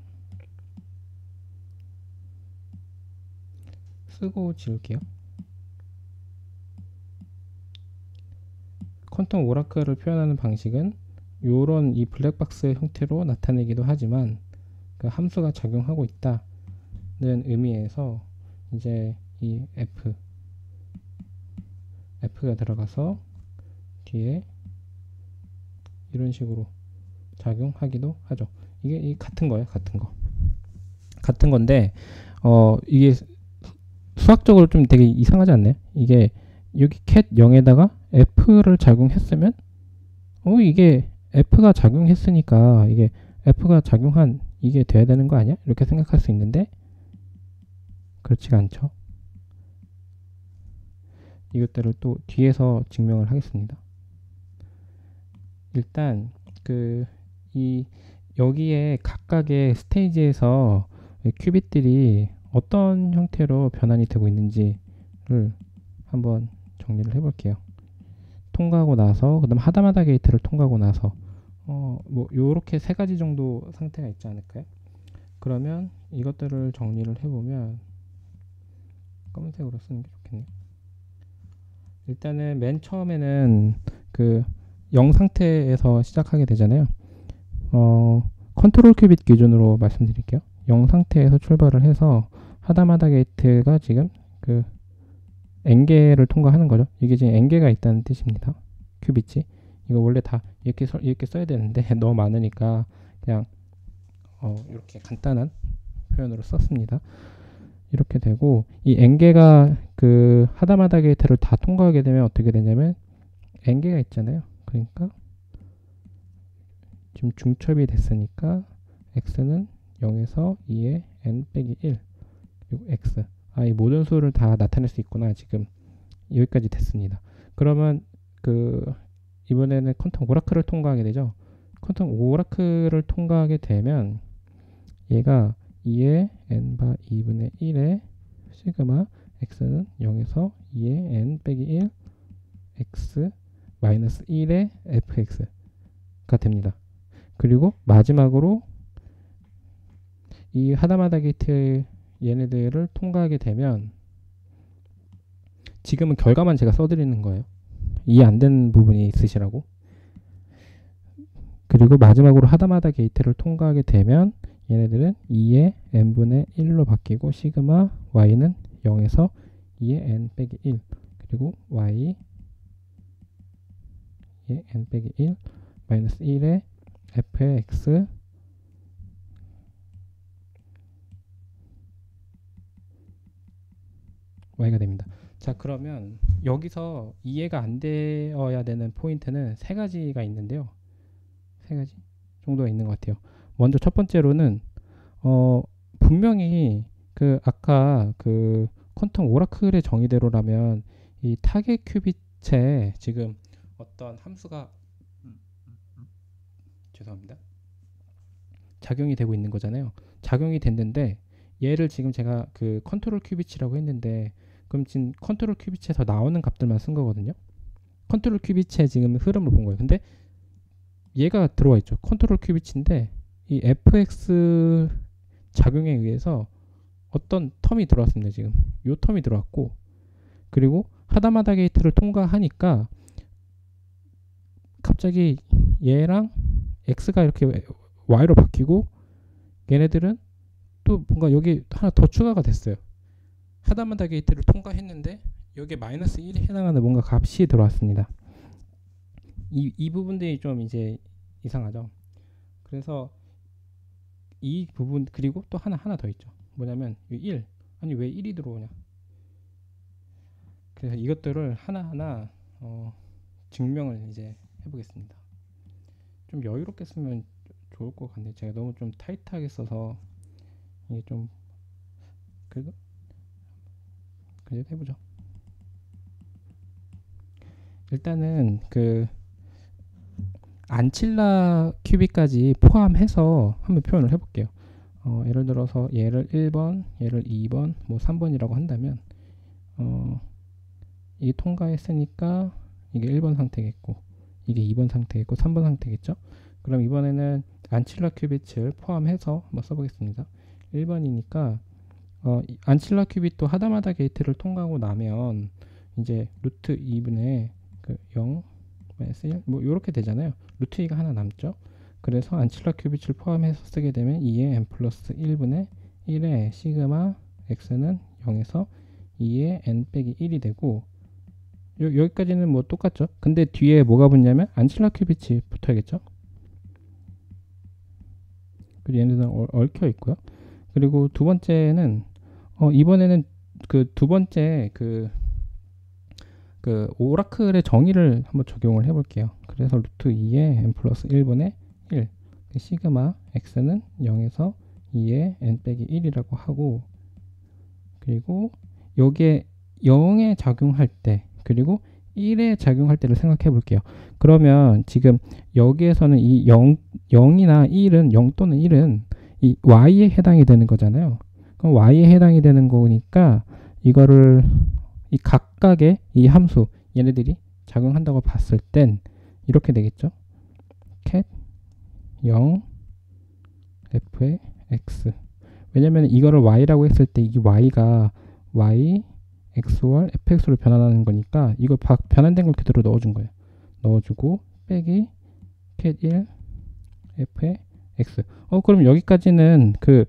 쓰고 지울게요. 퀀텀 오라클을 표현하는 방식은 요런 이 블랙박스 형태로 나타내기도 하지만 그 함수가 작용하고 있다는 의미에서 이제 이 F가 들어가서 뒤에 이런 식으로 작용하기도 하죠. 이게 같은 거예요. 같은 건데 이게 수학적으로 좀 되게 이상하지 않나요? 이게 여기 cat 0에다가 F를 작용했으면 이게 F가 작용했으니까 이게 F가 작용한 이게 돼야 되는 거 아니야? 이렇게 생각할 수 있는데 그렇지가 않죠. 이것들을 또 뒤에서 증명을 하겠습니다. 일단 여기에 각각의 스테이지에서 큐빗들이 어떤 형태로 변환이 되고 있는지를 한번 정리를 해볼게요. 통과하고 나서 그 다음 하다마다 게이트를 통과하고 나서 요렇게 3가지 정도 상태가 있지 않을까요? 그러면 이것들을 정리를 해보면 검은색으로 쓰는 게 좋겠네요. 일단은 맨 처음에는 그 0 상태에서 시작하게 되잖아요. 컨트롤 큐빗 기준으로 말씀드릴게요. 0 상태에서 출발을 해서 하다마다 게이트가 지금 그 n개를 통과하는 거죠. 이게 지금 n개가 있다는 뜻입니다. 큐빗이. 이거 원래 다 이렇게 써야 되는데 너무 많으니까 그냥 이렇게 간단한 표현으로 썼습니다. 이렇게 되고 이 n개가 그 하다마다 게이트를 다 통과하게 되면 어떻게 되냐면 n개가 있잖아요. 그러니까 지금 중첩이 됐으니까 x는 0에서 2에 n 빼기 1 그리고 x 이 모든 수를 다 나타낼 수 있구나. 지금 여기까지 됐습니다. 그러면 이번에는 퀀텀 오라클을 통과하게 되죠. 퀀텀 오라클을 통과하게 되면 얘가 2의 n바 2분의 1의 시그마 x는 0에서 2의 n 빼기 1 x 마이너스 1의 fx가 됩니다. 그리고 마지막으로 이 하다마다 게이트 얘네들을 통과하게 되면 지금은 결과만 제가 써드리는 거예요. 이해 안 되는 부분이 있으시라고. 그리고 마지막으로 하다마다 게이트를 통과하게 되면 얘네들은 2의 n분의 1로 바뀌고 시그마 y는 0에서 2의 n 빼기 1 그리고 y 2의 n 빼기 1 마이너스 1의 f의 x y가 됩니다. 자, 그러면 여기서 이해가 안 되어야 되는 포인트는 세 가지가 있는데요. 세 가지 정도가 있는 것 같아요. 먼저 첫 번째로는 분명히 아까 퀀텀 오라클의 정의대로라면 이 타겟 큐빗에 지금 어떤 함수가 죄송합니다. 작용이 되고 있는 거잖아요. 작용이 됐는데 얘를 지금 제가 컨트롤 큐빗이라고 했는데 그럼 지금 컨트롤 큐빗에서 나오는 값들만 쓴 거거든요. 컨트롤 큐빗의 지금 흐름을 본 거예요. 근데 얘가 들어와 있죠. 컨트롤 큐빗인데 이 fx 작용에 의해서 어떤 텀이 들어왔습니다. 지금 이 텀이 들어왔고 그리고 하다마다 게이트를 통과하니까 갑자기 얘랑 x가 이렇게 y로 바뀌고 얘네들은 또 뭔가 여기 하나 더 추가가 됐어요. 하다마다 게이트를 통과했는데 여기에 마이너스 1에 해당하는 뭔가 값이 들어왔습니다. 이 부분들이 좀 이제 이상하죠. 그래서 이 부분 그리고 또 하나 더 있죠. 뭐냐면 1 아니 왜 1이 들어오냐. 그래서 이것들을 하나하나 증명을 이제 해보겠습니다. 좀 여유롭게 쓰면 좋을 것 같네요. 제가 너무 좀 타이트하게 써서 이게 좀 그래도 해보죠. 일단은 안칠라 큐빗까지 포함해서 한번 표현을 해볼게요. 예를 들어서 얘를 1번, 얘를 2번, 뭐 3번이라고 한다면 이게 통과했으니까 이게 1번 상태겠고 이게 2번 상태겠고 3번 상태겠죠. 그럼 이번에는 안칠라 큐빗을 포함해서 한번 써보겠습니다. 1번이니까 안칠라 큐빗도 하다마다 게이트를 통과하고 나면 이제 루트 2분의 0 마이너스 1 뭐 이렇게 되잖아요. 루트 2가 하나 남죠. 그래서 안칠라 큐빗을 포함해서 쓰게 되면 2의 n 플러스 1분의 1의 시그마 x는 0에서 2의 n 빼기 1이 되고 여기까지는 뭐 똑같죠. 근데 뒤에 뭐가 붙냐면 안칠라 큐빗이 붙어야겠죠. 그리고 얘네들은 얽혀 있고요. 그리고 두 번째는 이번에는 두 번째 오라클의 정의를 한번 적용을 해볼게요. 그래서 루트 2의 n 플러스 1분의 1 시그마 x는 0에서 2의 n 빼기 1이라고 하고 그리고 여기에 0에 작용할 때 그리고 1에 작용할 때를 생각해 볼게요. 그러면 지금 여기에서는 이 0이나 1은 0 또는 1은 이 y에 해당이 되는 거잖아요. 그럼 y에 해당이 되는 거니까 이거를 이 각각의 이 함수 얘네들이 작용한다고 봤을 땐 이렇게 되겠죠. cat 0 f의 x 왜냐면 이거를 y라고 했을 때 이 y가 y x월 fx로 변환하는 거니까 이거 변환된 걸 그대로 넣어준 거예요. 넣어주고 빼기 cat 1 f의 x. 그럼 여기까지는 그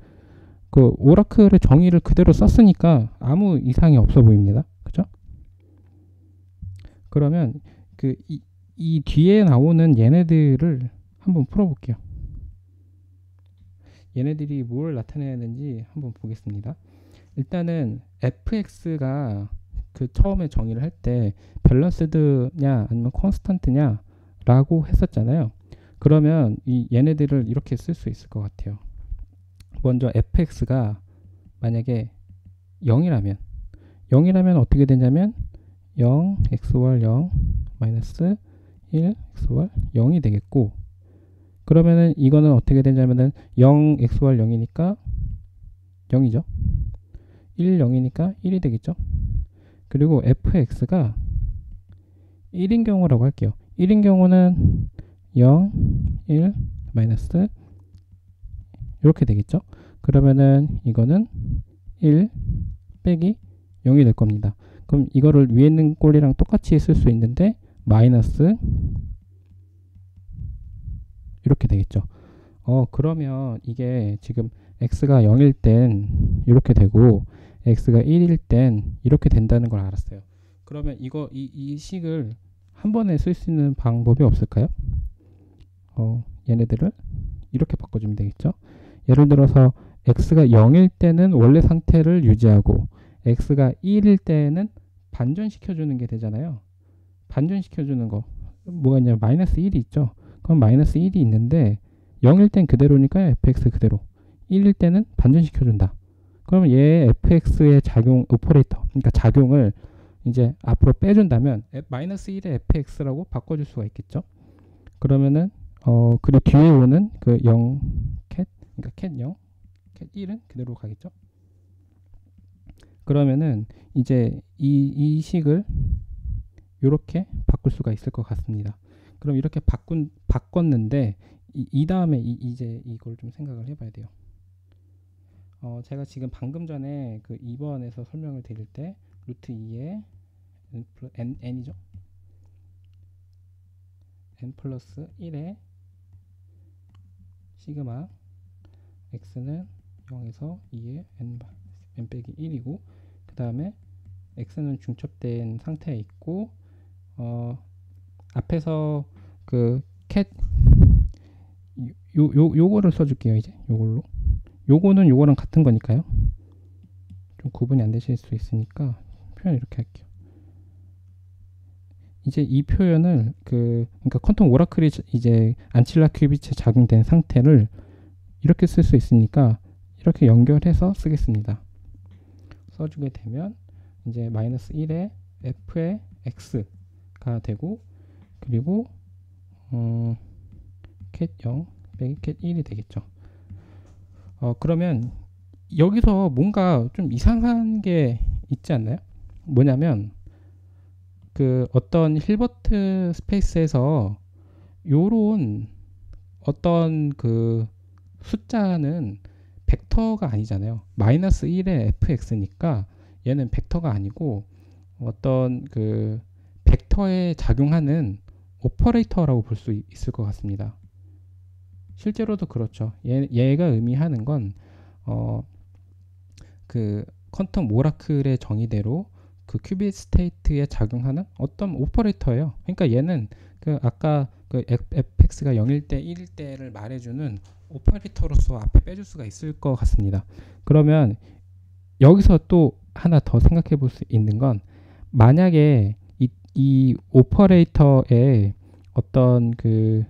오라클의 정의를 그대로 썼으니까 아무 이상이 없어 보입니다. 그죠? 그러면 이 뒤에 나오는 얘네들을 한번 풀어볼게요. 얘네들이 뭘 나타내는지 한번 보겠습니다. 일단은 fx가 그 처음에 정의를 할 때 밸런스드냐 아니면 콘스턴트냐 라고 했었잖아요. 그러면 이 얘네들을 이렇게 쓸 수 있을 것 같아요. 먼저 fx가 만약에 0이라면 어떻게 되냐면 0 x월 0 마이너스 1 x월 0이 되겠고, 그러면은 이거는 어떻게 되냐면은 0 x월 0이니까 0이죠. 1 0이니까 1이 되겠죠. 그리고 fx가 1인 경우라고 할게요. 1인 경우는 0 1 마이너스 이렇게 되겠죠. 그러면은 이거는 1 빼기 0이 될 겁니다. 그럼 이거를 위에 있는 꼴이랑 똑같이 쓸 수 있는데 마이너스 이렇게 되겠죠. 그러면 이게 지금 x가 0일 땐 이렇게 되고 x가 1일 땐 이렇게 된다는 걸 알았어요. 그러면 이 식을 한 번에 쓸 수 있는 방법이 없을까요? 얘네들을 이렇게 바꿔주면 되겠죠. 예를 들어서 x가 0일 때는 원래 상태를 유지하고 x가 1일 때는 반전시켜주는 게 되잖아요. 반전시켜주는 거 뭐가 있냐면 마이너스 1이 있죠. 그럼 마이너스 1이 있는데 0일 땐 그대로니까 fx 그대로, 1일 때는 반전시켜준다. 그러면 얘 fx의 작용 오퍼레이터, 그러니까 작용을 이제 앞으로 빼준다면 마이너스 1의 fx라고 바꿔줄 수가 있겠죠. 그러면은 그리고 뒤에 오는 그 0 cat, 그러니까 cat 0, cat 1은 그대로 가겠죠. 그러면은 이제 이 식을 이렇게 바꿀 수가 있을 것 같습니다. 그럼 이렇게 바꿨는데 이 다음에 이제 이걸 좀 생각을 해봐야 돼요. 제가 지금 방금 전에 그 2번에서 설명을 드릴 때 루트 2에 n이죠. n 플러스 1에 시그마 x는 0에서 2에 n 빼기 1이고, 그 다음에 x는 중첩된 상태에 있고, 앞에서 그 cat 요거를 써줄게요. 이제 요거는 요거랑 같은 거니까요. 좀 구분이 안 되실 수 있으니까 표현 이렇게 할게요. 이제 이 표현을 그러니까 퀀텀 오라클이 이제 안칠라 큐비트에 작용된 상태를 이렇게 쓸 수 있으니까 이렇게 연결해서 쓰겠습니다. 써주게 되면 이제 마이너스 1에 f의 x가 되고, 그리고 cat 0 빼기 cat 1이 되겠죠. 그러면 여기서 뭔가 좀 이상한 게 있지 않나요? 뭐냐면 그 어떤 힐버트 스페이스에서 요런 어떤 그 숫자는 벡터가 아니잖아요. 마이너스 1의 fx니까 얘는 벡터가 아니고 어떤 그 벡터에 작용하는 오퍼레이터라고 볼 수 있을 것 같습니다. 실제로도 그렇죠. 얘가 의미하는 건 그 퀀텀 오라클의 정의대로 그 큐빅 스테이트에 작용하는 어떤 오퍼레이터예요. 그러니까 얘는 그 아까 그 fx가 0일 때 1일 때를 말해주는 오퍼레이터로서 앞에 빼줄 수가 있을 것 같습니다. 그러면 여기서 또 하나 더 생각해 볼 수 있는 건, 만약에 이 오퍼레이터의 어떤 그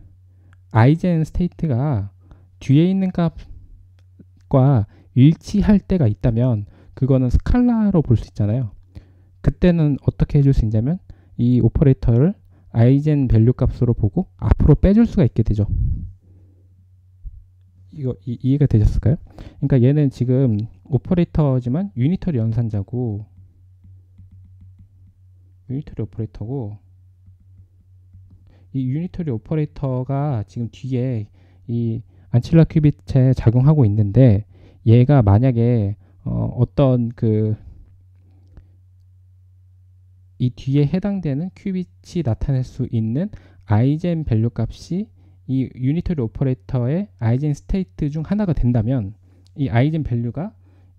아이젠 스테이트가 뒤에 있는 값과 일치할 때가 있다면 그거는 스칼라로 볼 수 있잖아요. 그때는 어떻게 해줄 수 있냐면 이 오퍼레이터를 아이젠 밸류 값으로 보고 앞으로 빼줄 수가 있게 되죠. 이거 이해가 되셨을까요? 그러니까 얘는 지금 오퍼레이터지만 유니터리 연산자고, 유니터리 오퍼레이터고, 이 유니터리 오퍼레이터가 지금 뒤에 이 안칠라 큐빗에 작용하고 있는데, 얘가 만약에 어떤 그 이 뒤에 해당되는 큐빗이 나타낼 수 있는 아이젠 밸류 값이 이 유니터리 오퍼레이터의 아이젠 스테이트 중 하나가 된다면 이 아이젠 밸류가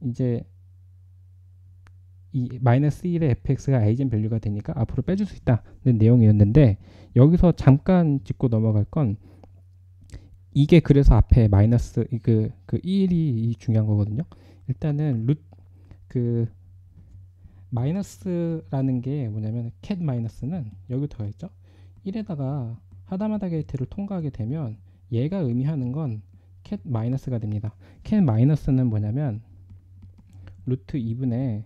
이제 이 마이너스 1의 fx가 아이젠 밸류가 되니까 앞으로 빼줄 수 있다는 내용이었는데, 여기서 잠깐 짚고 넘어갈 건 이게 그래서 앞에 마이너스 그 1이 중요한 거거든요. 일단은 그 마이너스라는 게 뭐냐면 cat 마이너스는 여기 들어가 있죠. 1에다가 하다마다 게이트를 통과하게 되면 얘가 의미하는 건 cat 마이너스가 됩니다. cat 마이너스는 뭐냐면 루트 2분의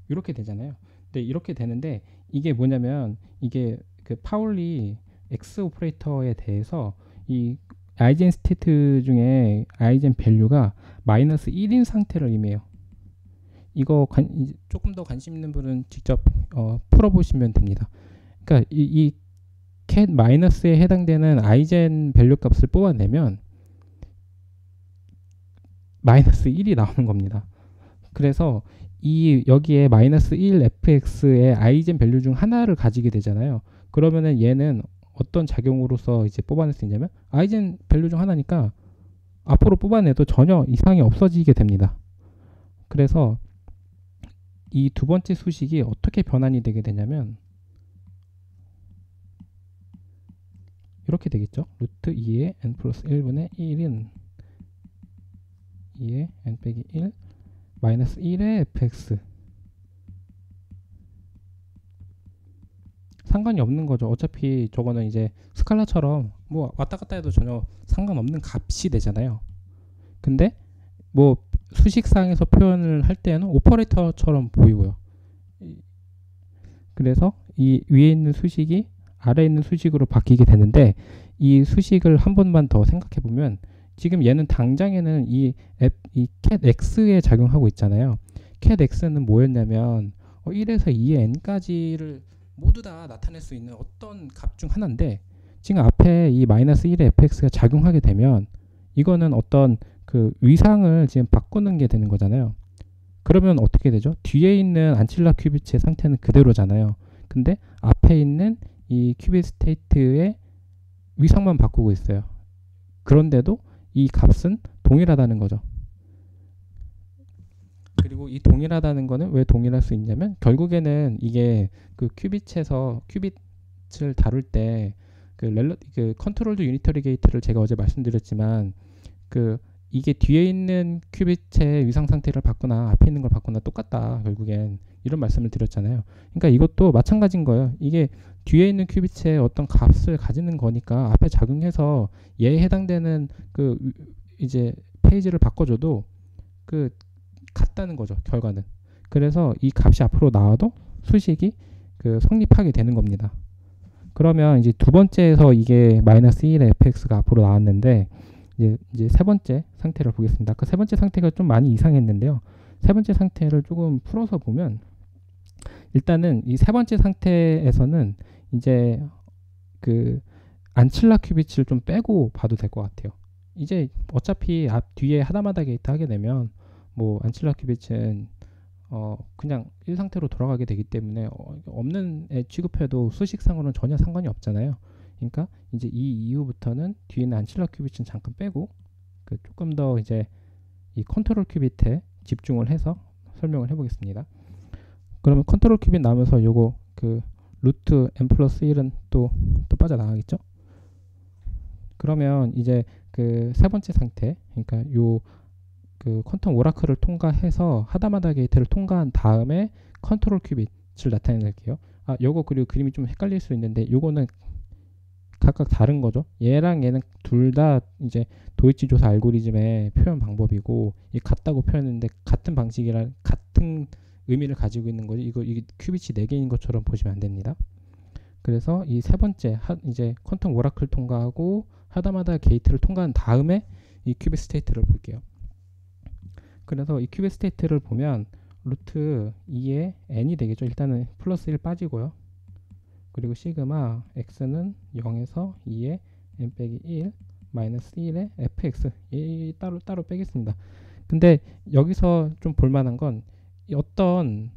이렇게 되잖아요. 근데 이렇게 되는데 이게 뭐냐면 이게 그 파울리 x 오퍼레이터에 대해서 이 아이젠 스테이트 중에 아이젠 밸류가 마이너스 1인 상태를 의미해요. 이거 조금 더 관심 있는 분은 직접 풀어보시면 됩니다. 그러니까 이 cat 마이너스에 해당되는 아이젠 밸류 값을 뽑아내면 마이너스 1이 나오는 겁니다. 그래서 이 여기에 마이너스 1 fx의 아이젠 밸류 중 하나를 가지게 되잖아요. 그러면은 얘는 어떤 작용으로서 이제 뽑아낼 수 있냐면 아이젠 밸류 중 하나니까 앞으로 뽑아내도 전혀 이상이 없어지게 됩니다. 그래서 이 두 번째 수식이 어떻게 변환이 되게 되냐면 이렇게 되겠죠. 루트 2의 n 플러스 1분의 1인 2의 n 빼기 1 마이너스 1의 fx. 상관이 없는 거죠. 어차피 저거는 이제 스칼라처럼 뭐 왔다 갔다 해도 전혀 상관없는 값이 되잖아요. 근데 뭐 수식상에서 표현을 할 때는 오퍼레이터처럼 보이고요. 그래서 이 위에 있는 수식이 아래에 있는 수식으로 바뀌게 되는데, 이 수식을 한 번만 더 생각해 보면 지금 얘는 당장에는 이 cat x에 작용하고 있잖아요. cat x는 뭐였냐면 1에서 2의 n까지를 모두 다 나타낼 수 있는 어떤 값 중 하나인데, 지금 앞에 이 마이너스 1의 fx가 작용하게 되면 이거는 어떤 그 위상을 지금 바꾸는 게 되는 거잖아요. 그러면 어떻게 되죠? 뒤에 있는 안칠라 큐빗의 상태는 그대로잖아요. 근데 앞에 있는 이 큐빗 스테이트의 위상만 바꾸고 있어요. 그런데도 이 값은 동일하다는 거죠. 그리고 이 동일하다는 거는 왜 동일할 수 있냐면 결국에는 이게 그 큐빗에서 큐빗을 다룰 때 그 컨트롤드 유니터리 게이트를 제가 어제 말씀드렸지만 그 이게 뒤에 있는 큐빗의 위상 상태를 바꾸나 앞에 있는 걸 바꾸나 똑같다, 결국엔 이런 말씀을 드렸잖아요. 그러니까 이것도 마찬가지인 거예요. 이게 뒤에 있는 큐빗의 어떤 값을 가지는 거니까 앞에 작용해서 얘에 해당되는 그 이제 페이지를 바꿔줘도 그 같다는 거죠, 결과는. 그래서 이 값이 앞으로 나와도 수식이 그 성립하게 되는 겁니다. 그러면 이제 두 번째에서 이게 마이너스 1의 fx가 앞으로 나왔는데 이제 세 번째 상태를 보겠습니다. 그 세 번째 상태가 좀 많이 이상했는데요. 세 번째 상태를 조금 풀어서 보면 일단은 이 세 번째 상태에서는 이제 그 안칠라 큐빗을 좀 빼고 봐도 될 것 같아요. 이제 어차피 앞 뒤에 하다마다 게이트 하게 되면 뭐 안칠라 큐빗은 그냥 1 상태로 돌아가게 되기 때문에 없는 애 취급해도 수식상으로는 전혀 상관이 없잖아요. 그러니까 이제 이 이후부터는 뒤에 있는 안칠라 큐빗은 잠깐 빼고 그 조금 더 이제 이 컨트롤 큐빗에 집중을 해서 설명을 해보겠습니다. 그러면 컨트롤 큐빗 나오면서 요거 그 루트 n 플러스 1은 또 빠져나가겠죠. 그러면 이제 그 세 번째 상태, 그러니까 요 그 퀀텀 오라클을 통과해서 하다마다 게이트를 통과한 다음에 컨트롤 큐빗을 나타낼게요. 요거 그리고 그림이 좀 헷갈릴 수 있는데 요거는 각각 다른 거죠. 얘랑 얘는 둘 다 이제 도이치 조사 알고리즘의 표현 방법이고, 이 같다고 표현했는데 같은 방식이랑 같은 의미를 가지고 있는 거지. 이게 큐빗이 4개인 것처럼 보시면 안 됩니다. 그래서 이 세 번째 이제 퀀텀 오라클 통과하고 하다마다 게이트를 통과한 다음에 이 큐빗 스테이트를 볼게요. 그래서 이 큐빗 스테이트를 보면 루트 2의 n이 되겠죠. 일단은 플러스 1 빠지고요. 그리고 시그마 x는 0에서 2의 n 빼기 1 마이너스 1의 fx, 이 따로 빼겠습니다. 근데 여기서 좀 볼만한 건 어떤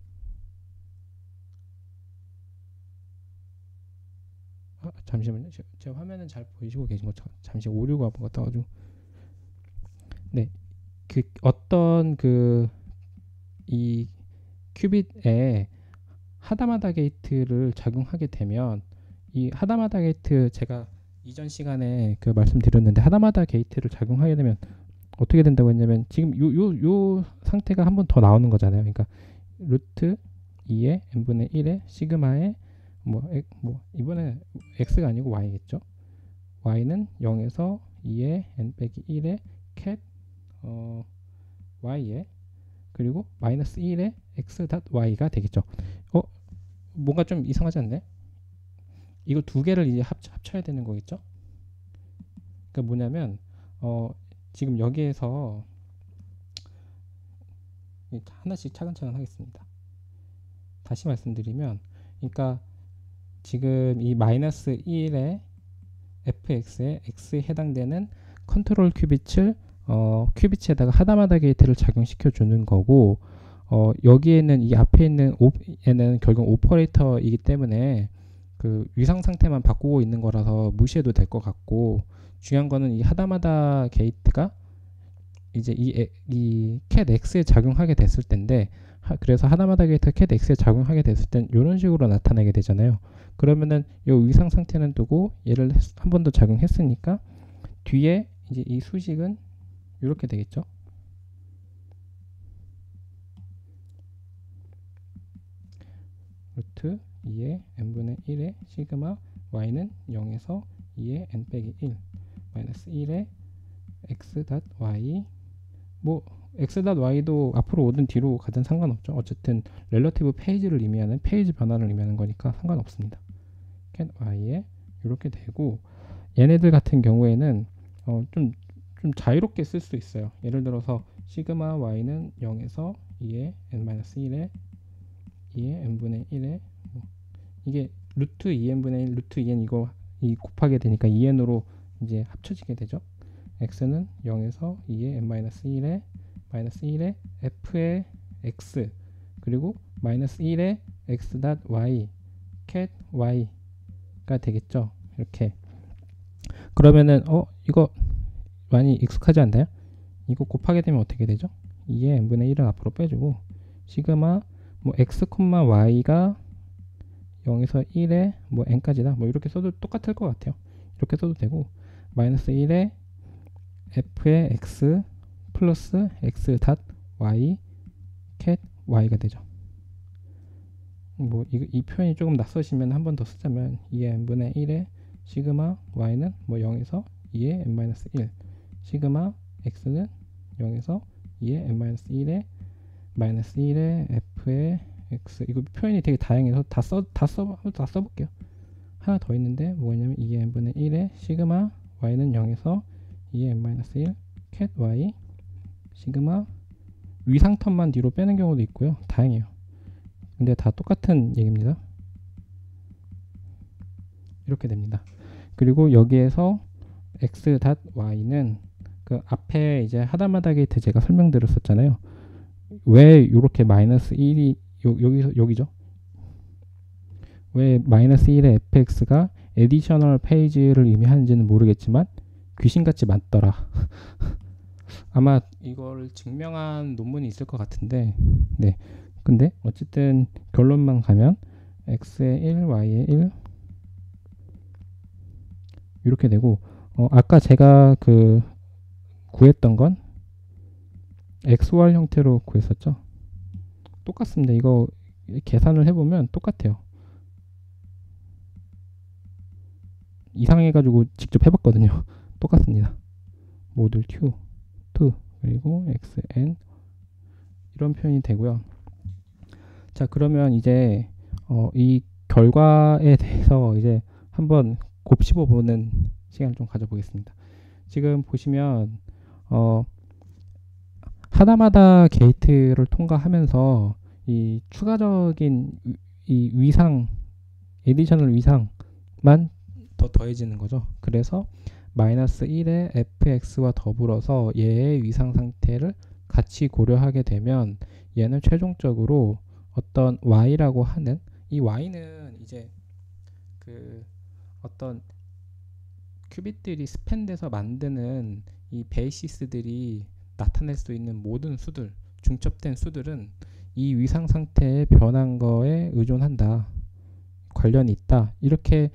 잠시만요. 제 화면은 잘 보이시고 계신 것처럼 잠시 오류가 한번 떠가지고 네, 그 어떤 그 이 큐빗에 하다마다 게이트를 작용하게 되면 이 하다마다 게이트 제가 이전 시간에 그 말씀드렸는데 하다마다 게이트를 작용하게 되면 어떻게 된다고 했냐면 지금 요 상태가 한 번 더 나오는 거잖아요. 그러니까 루트 2의 n분의 1의 시그마의 뭐 이번에 x가 아니고 y겠죠. y는 0에서 2의 n 빼기 1의 cat y에 그리고 마이너스 1의 x 닷 y가 되겠죠. 뭔가 좀 이상하지 않네? 이거 두 개를 이제 합쳐야 되는 거겠죠? 그러니까 뭐냐면 지금 여기에서 하나씩 차근차근 하겠습니다. 다시 말씀드리면 그러니까 지금 이 마이너스 1의 fx에 x에 해당되는 컨트롤 큐빗을 큐빗에다가 하다마다 게이트를 작용시켜 주는 거고 여기에는 이 앞에 있는 얘는 결국 오퍼레이터이기 때문에 그 위상 상태만 바꾸고 있는 거라서 무시해도 될 것 같고 중요한 거는 이 하다마다 게이트가 이제 이 cat x에 작용하게 됐을 텐데 그래서 하다마다 게이트가 cat x에 작용하게 됐을 땐 이런 식으로 나타나게 되잖아요. 그러면은 이 위상 상태는 두고 얘를 한 번 더 작용했으니까 뒤에 이제 이 수식은 이렇게 되겠죠. 루트 2의 n분의 1의 시그마 y는 0에서 2의 n 빼기 1 마이너스 1의 x 닷 y 뭐 x 닷 y도 앞으로 오든 뒤로 가든 상관없죠. 어쨌든 렐러티브 페이지를 의미하는 페이지 변화를 의미하는 거니까 상관없습니다. cat y에 이렇게 되고 얘네들 같은 경우에는 좀 자유롭게 쓸 수 있어요. 예를 들어서 시그마 y는 0에서 2의 n-1의 2의 n분의 1의 이게 루트 2n분의 1 루트 2n 이거 곱하게 되니까 2n으로 이제 합쳐지게 되죠. x는 0에서 2의 n-1의 마이너스 1의 f의 x 그리고 마이너스 1의 x 닷 y cat y가 되겠죠. 이렇게 그러면은 이거 많이 익숙하지 않나요? 이거 곱하게 되면 어떻게 되죠? 2의 n분의 1은 앞으로 빼주고 시그마 뭐 x, y가 0에서 1에 뭐 n까지다 뭐 이렇게 써도 똑같을 것 같아요. 이렇게 써도 되고 마이너스 1에 f의 x 플러스 x 닷 y cat y가 되죠. 뭐 이 표현이 조금 낯서시면 한 번 더 쓰자면 2의 n분의 1에 시그마 y는 뭐 0에서 2의 n-1 시그마 x는 0에서 2의 n-1에 마이너스 1의 f의 x 이거 표현이 되게 다양해서 다 써볼게요. 하나 더 있는데 뭐냐면 2의 n분의 1에 시그마 y는 0에서 2의 n-1 cat y 시그마 위상텀만 뒤로 빼는 경우도 있고요. 다양해요. 근데 다 똑같은 얘기입니다. 이렇게 됩니다. 그리고 여기에서 x 닷 y는 그 앞에 이제 하다마다 게이트 제가 설명드렸었잖아요. 왜 이렇게 마이너스 1이 여기죠? 왜 마이너스 1의 fx가 additional 페이지를 의미하는지는 모르겠지만 귀신같이 많더라. 아마 이걸 증명한 논문이 있을 것 같은데 네. 근데 어쨌든 결론만 가면 x의 1, y의 1 이렇게 되고 아까 제가 그 구했던 건 XOR 형태로 구했었죠. 똑같습니다. 이거 계산을 해보면 똑같아요. 이상해가지고 직접 해봤거든요. 똑같습니다. 모듈 Q, 2 그리고 XN 이런 표현이 되고요. 자 그러면 이제 이 결과에 대해서 이제 한번 곱씹어 보는 시간을 좀 가져보겠습니다. 지금 보시면 하다마다 게이트를 통과하면서 이 추가적인 이 위상 에디셔널 위상만 더 더해지는 거죠. 그래서 마이너스 1의 fx와 더불어서 얘의 위상 상태를 같이 고려하게 되면 얘는 최종적으로 어떤 y라고 하는, 이 y는 이제 그 어떤 큐빗들이 스팬돼서 만드는 이 베이시스들이 나타낼 수 있는 모든 수들, 중첩된 수들은 이 위상 상태의 변한 거에 의존한다, 관련이 있다, 이렇게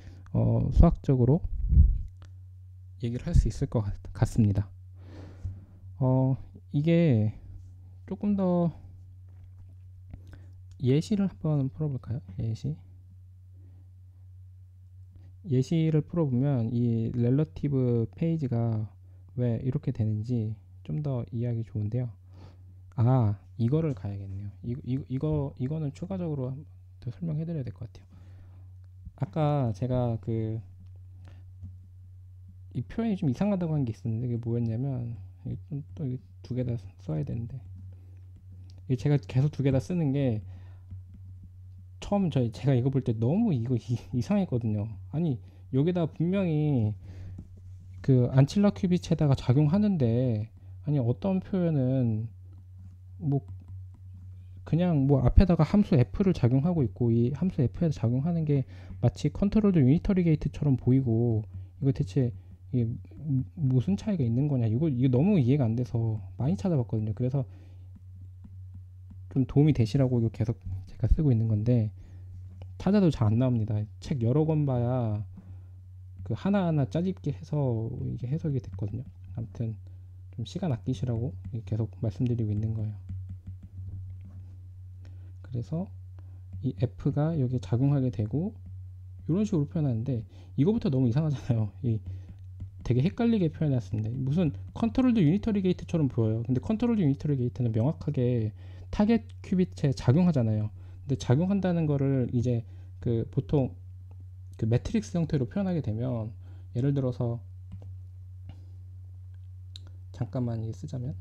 수학적으로 얘기를 할 수 있을 것 같습니다. 이게 조금 더 예시를 한번 풀어볼까요? 예시를 풀어보면 이 렐러티브 페이지가 왜 이렇게 되는지 좀 더 이해하기 좋은데요. 이거를 가야겠네요. 이거는 추가적으로 더 설명해드려야 될 것 같아요. 아까 제가 이 표현이 좀 이상하다고 한 게 있었는데, 그게 뭐였냐면, 또 두 개 다 써야 되는데, 제가 계속 두 개 다 쓰는 게, 처음 제가 이거 볼 때 너무 이거 이상했거든요. 아니, 여기다 분명히 그 안칠라 큐비체다가 작용하는데, 아니 어떤 표현은 뭐 그냥 뭐 앞에다가 함수 f를 작용하고 있고, 이 함수 f에서 작용하는 게 마치 컨트롤드 유니터리 게이트처럼 보이고, 이거 대체 이게 무슨 차이가 있는 거냐, 이거 너무 이해가 안 돼서 많이 찾아봤거든요. 그래서 좀 도움이 되시라고 이거 계속 제가 쓰고 있는 건데, 찾아도 잘 안 나옵니다. 책 여러 권 봐야 그 하나하나 짜집기 해서 이게 해석이 됐거든요. 아무튼 좀 시간 아끼시라고 계속 말씀드리고 있는 거예요. 그래서 이 F가 여기에 작용하게 되고 이런 식으로 표현하는데, 이거부터 너무 이상하잖아요. 되게 헷갈리게 표현했습니다. 무슨 컨트롤드 유니터리 게이트처럼 보여요. 근데 컨트롤드 유니터리 게이트는 명확하게 타겟 큐빗에 작용하잖아요. 근데 작용한다는 거를 이제 보통 매트릭스 형태로 표현하게 되면, 예를 들어서 잠깐만 이게 쓰자면,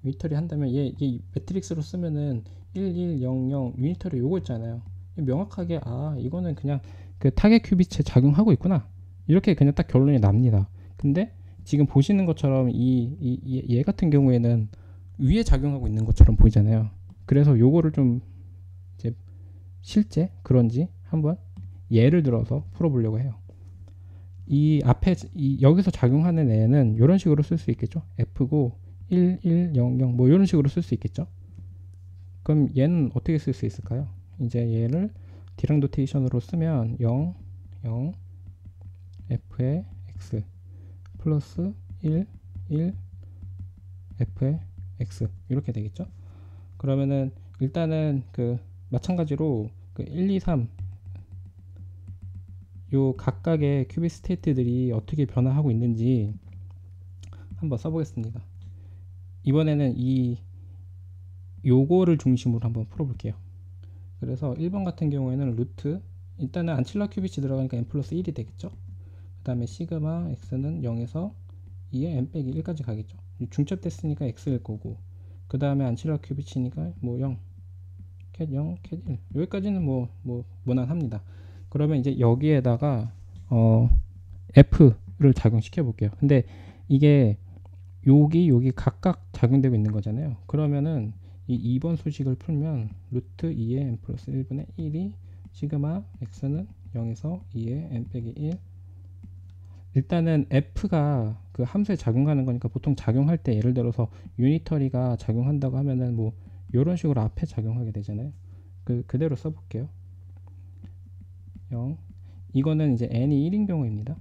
유니터리 한다면 얘 매트릭스로 쓰면은 1, 1, 0, 0 유니터리 요거 있잖아요. 명확하게 이거는 그냥 그 타겟 큐빗에 작용하고 있구나, 이렇게 그냥 딱 결론이 납니다. 근데 지금 보시는 것처럼 얘 같은 경우에는 위에 작용하고 있는 것처럼 보이잖아요. 그래서 요거를 좀 이제 실제 그런지 한번 예를 들어서 풀어보려고 해요. 이 앞에 여기서 작용하는 애는 이런 식으로 쓸 수 있겠죠. F고 1, 1, 0, 0 뭐 이런 식으로 쓸 수 있겠죠. 그럼 얘는 어떻게 쓸 수 있을까요? 이제 얘를 디랑 노테이션으로 쓰면 0, 0, F의 X 플러스 1, 1, F의 X 이렇게 되겠죠. 그러면은 일단은 마찬가지로 1, 2, 3 요 각각의 큐빅 스테이트들이 어떻게 변화하고 있는지 한번 써보겠습니다. 이번에는 요거를 중심으로 한번 풀어볼게요. 그래서 1번 같은 경우에는 루트, 일단은 안칠라 큐빅이 들어가니까 n 플러스 1이 되겠죠. 그 다음에 시그마 x는 0에서 2에 n 빼기 1까지 가겠죠. 중첩됐으니까 x일 거고, 그 다음에 안칠라 큐빅이니까 뭐 0, 캣 0, 캣 1 여기까지는 뭐 무난합니다. 그러면 이제 여기에다가 F를 작용시켜 볼게요. 근데 이게 여기 각각 작용되고 있는 거잖아요. 그러면은 이 2번 수식을 풀면 루트 2의 n 플러스 1분의 1이 시그마 x는 0에서 2의 n 빼기 1. 일단은 F가 그 함수에 작용하는 거니까, 보통 작용할 때 예를 들어서 유니터리가 작용한다고 하면은 뭐 이런 식으로 앞에 작용하게 되잖아요. 그대로 써볼게요. 0. 이거는 이제 n이 1인 경우입니다.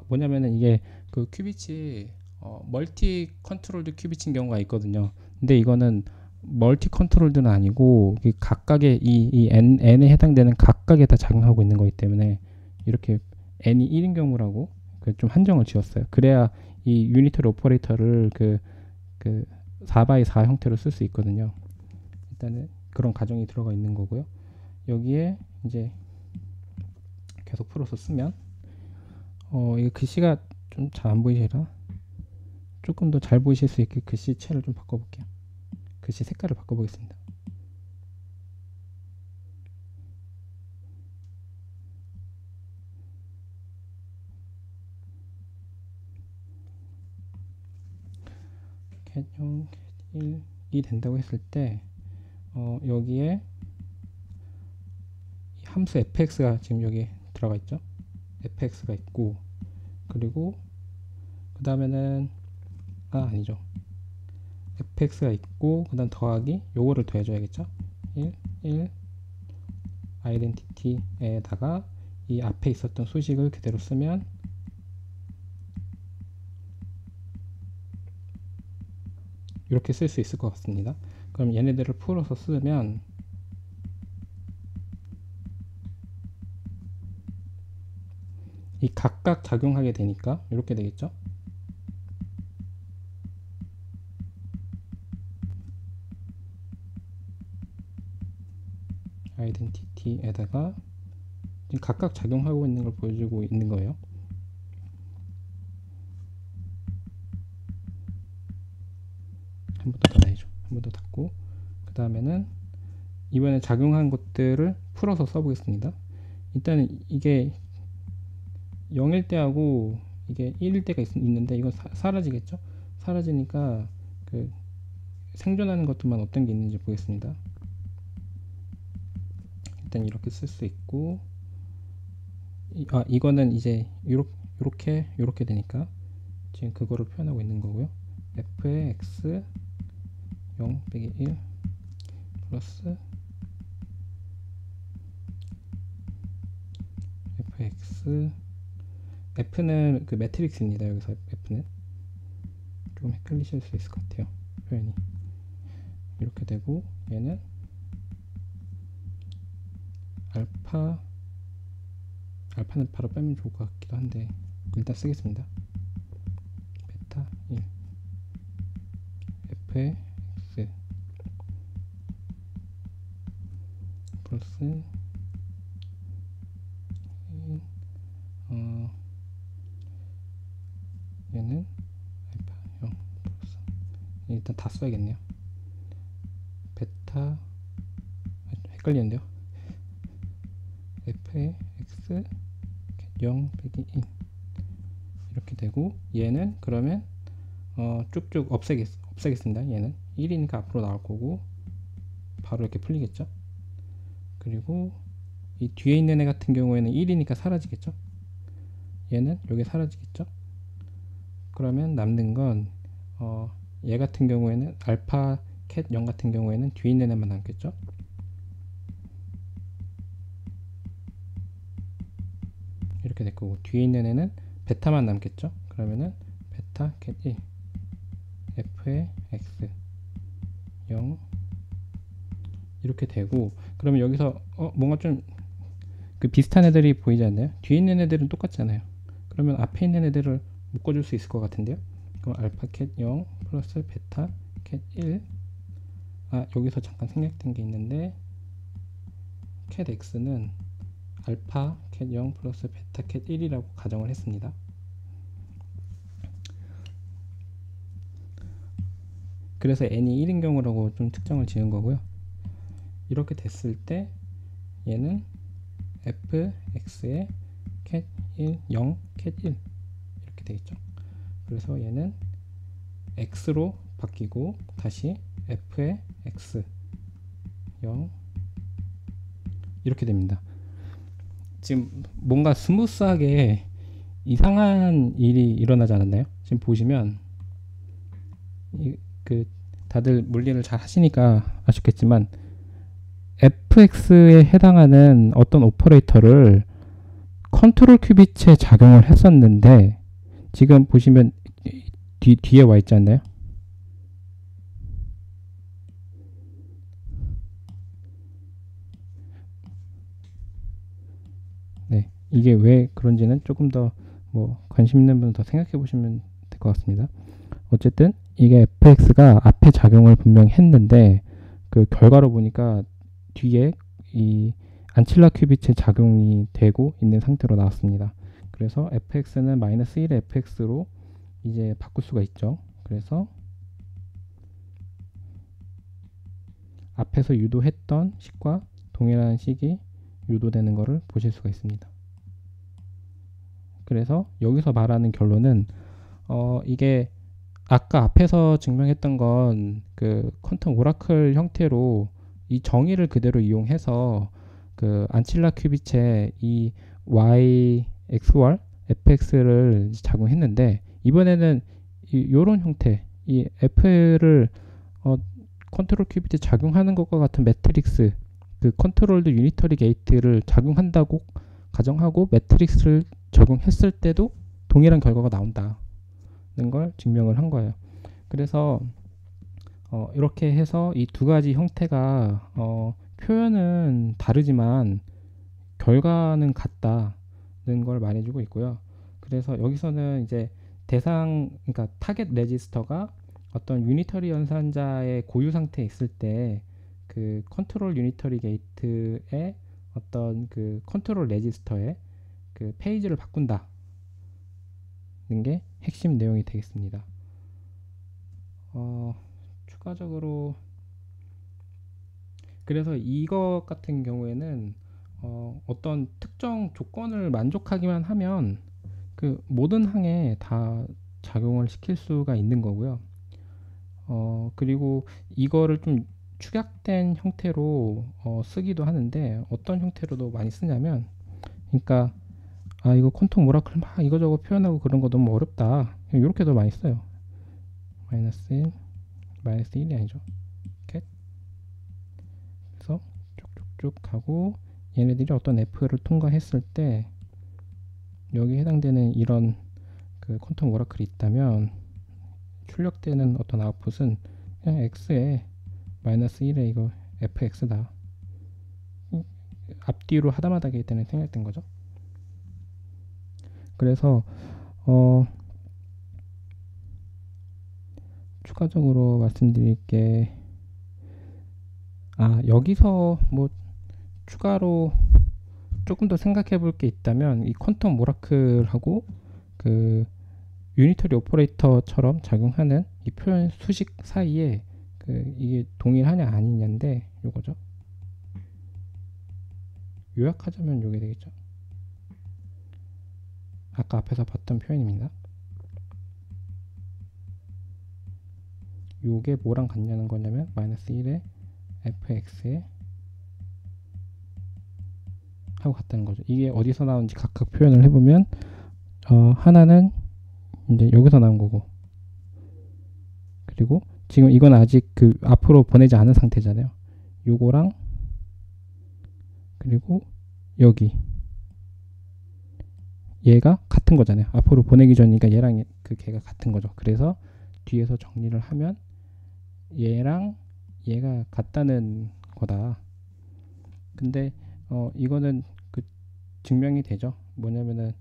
뭐냐면은 이게 큐빗이 멀티 컨트롤드 큐빗인 경우가 있거든요. 근데 이거는 멀티 컨트롤드는 아니고 각각의 이 n에 해당되는 각각에 다 작용하고 있는 거기 때문에 이렇게 n이 1인 경우라고 좀 한정을 지었어요. 그래야 이 유니터리 오퍼레이터를 4x4 형태로 쓸 수 있거든요. 일단은 그런 가정이 들어가 있는 거고요. 여기에 이제 계속 풀어서 쓰면 이 글씨가 좀 잘 안 보이시라 조금 더 잘 보이실 수 있게 글씨체를 좀 바꿔볼게요. 글씨 색깔을 바꿔보겠습니다. cat0 cat1이 된다고 했을 때 여기에 함수 fx가 지금 여기 들어가 있죠. fx가 있고, 그리고 그 다음에는 아니죠, fx가 있고 그 다음 더하기 요거를 더해줘야겠죠. 1 아이덴티티에다가 이 앞에 있었던 수식을 그대로 쓰면 이렇게 쓸 수 있을 것 같습니다. 그럼 얘네들을 풀어서 쓰면 이 각각 작용하게 되니까 이렇게 되겠죠. 아이덴티티에다가 지금 각각 작용하고 있는 걸 보여주고 있는 거예요. 한 번 더 닫아야죠. 한 번 더 닫고, 그 다음에는 이번에 작용한 것들을 풀어서 써보겠습니다. 일단은 이게 0일 때하고 이게 1일 때가 있는데 이건 사라지겠죠. 사라지니까 그 생존하는 것들만 어떤 게 있는지 보겠습니다. 일단 이렇게 쓸 수 있고, 이거는 이제 요렇게 되니까 지금 그거를 표현하고 있는 거고요. f의 x 0 빼기 1 플러스 fx, f는 그 매트릭스입니다. 여기서 f는 좀 헷갈리실 수 있을 것 같아요. 표현이 이렇게 되고, 얘는 알파는 바로 빼면 좋을 것 같기도 한데 일단 쓰겠습니다. 베타 1 f의 x 플러스 얘는 알파 0 플러스, 일단 다 써야겠네요. 베타 헷갈리는데요. f의 x 0 빼기 1 이렇게 되고, 얘는 그러면 쭉쭉 없애겠습니다. 얘는 1이니까 앞으로 나올 거고 바로 이렇게 풀리겠죠. 그리고 이 뒤에 있는 애 같은 경우에는 1이니까 사라지겠죠. 얘는 여기 사라지겠죠. 그러면 남는 건 얘 같은 경우에는 알파 캣 0 같은 경우에는 뒤에 있는 애만 남겠죠. 이렇게 될 거고, 뒤에 있는 애는 베타만 남겠죠. 그러면은 베타 캣 1 f의 x 0 이렇게 되고, 그러면 여기서 뭔가 좀 그 비슷한 애들이 보이지 않나요? 뒤에 있는 애들은 똑같잖아요. 그러면 앞에 있는 애들을 묶어줄 수 있을 것 같은데요. 그럼 알파 캣 0 플러스 베타 캣 1, 여기서 잠깐 생략된 게 있는데, 캣 x는 알파 캣 0 플러스 베타 캣 1이라고 가정을 했습니다. 그래서 n이 1인 경우라고 좀 특정을 지은 거고요. 이렇게 됐을 때 얘는 fx의 cat 1, 0, cat 1 이렇게 되겠죠. 그래서 얘는 x로 바뀌고 다시 f의 x 0 이렇게 됩니다. 지금 뭔가 스무스하게 이상한 일이 일어나지 않았나요? 지금 보시면 다들 물리를 잘 하시니까 아셨겠지만 fx에 해당하는 어떤 오퍼레이터를 컨트롤 큐빗에 작용을 했었는데, 지금 보시면 뒤에 와 있지 않나요? 네, 이게 왜 그런지는 조금 더 관심 있는 분은 더 생각해 보시면 될 것 같습니다. 어쨌든 이게 fx가 앞에 작용을 분명히 했는데 그 결과로 보니까 뒤에 이 안칠라 큐빗에 작용이 되고 있는 상태로 나왔습니다. 그래서 fx는 마이너스 1의 fx로 이제 바꿀 수가 있죠. 그래서 앞에서 유도했던 식과 동일한 식이 유도되는 것을 보실 수가 있습니다. 그래서 여기서 말하는 결론은 이게 아까 앞에서 증명했던 건 그 퀀텀 오라클 형태로 이 정의를 그대로 이용해서 그 안칠라 큐비츠의 이 y, x월, fx를 작용했는데, 이번에는 요런 형태, 이 f를 컨트롤 큐비트 작용하는 것과 같은 매트릭스, 그 컨트롤드 유니터리 게이트를 작용한다고 가정하고 매트릭스를 적용했을 때도 동일한 결과가 나온다는 걸 증명을 한 거예요. 그래서 이렇게 해서 이 두 가지 형태가 표현은 다르지만 결과는 같다는 걸 말해주고 있고요. 그래서 여기서는 이제 그러니까 타겟 레지스터가 어떤 유니터리 연산자의 고유 상태에 있을 때 그 컨트롤 유니터리 게이트의 어떤 그 컨트롤 레지스터의 그 페이지를 바꾼다는 게 핵심 내용이 되겠습니다. 추가적으로 그래서 이것 같은 경우에는 어떤 특정 조건을 만족하기만 하면 그 모든 항에 다 작용을 시킬 수가 있는 거고요. 그리고 이거를 좀 축약된 형태로 쓰기도 하는데, 어떤 형태로도 많이 쓰냐면, 그러니까 이거 퀀텀 오라클 막 이거저거 표현하고 그런 거 너무 어렵다, 이렇게도 많이 써요. 마이너스 1, 마이너스 1이 아니죠. 이렇게 그래서 쭉쭉쭉 가고, 얘네들이 어떤 F를 통과했을 때 여기 해당되는 이런 그 퀀텀 오라클이 있다면 출력되는 어떤 아웃풋은 그냥 X에 마이너스 1에 이거 fx다. 앞뒤로 하다마다기 때문에 생략된 거죠. 그래서 추가적으로 말씀드릴 게, 여기서 뭐 추가로 조금 더 생각해 볼 게 있다면, 이 퀀텀 오라클하고 그 유니터리 오퍼레이터처럼 작용하는 이 표현 수식 사이에 이게 동일하냐 아니냐인데, 요거죠. 요약하자면 요게 되겠죠. 아까 앞에서 봤던 표현입니다. 요게 뭐랑 같냐는 거냐면 마이너스 1에 fx에 하고 같다는 거죠. 이게 어디서 나온지 각각 표현을 해보면 하나는 이제 여기서 나온 거고, 그리고 지금 이건 아직 그 앞으로 보내지 않은 상태잖아요. 요거랑 그리고 여기 얘가 같은 거잖아요. 앞으로 보내기 전이니까 얘랑 그 걔가 같은 거죠. 그래서 뒤에서 정리를 하면 얘랑 얘가 같다는 거다. 근데 이거는 그 증명이 되죠. 뭐냐면은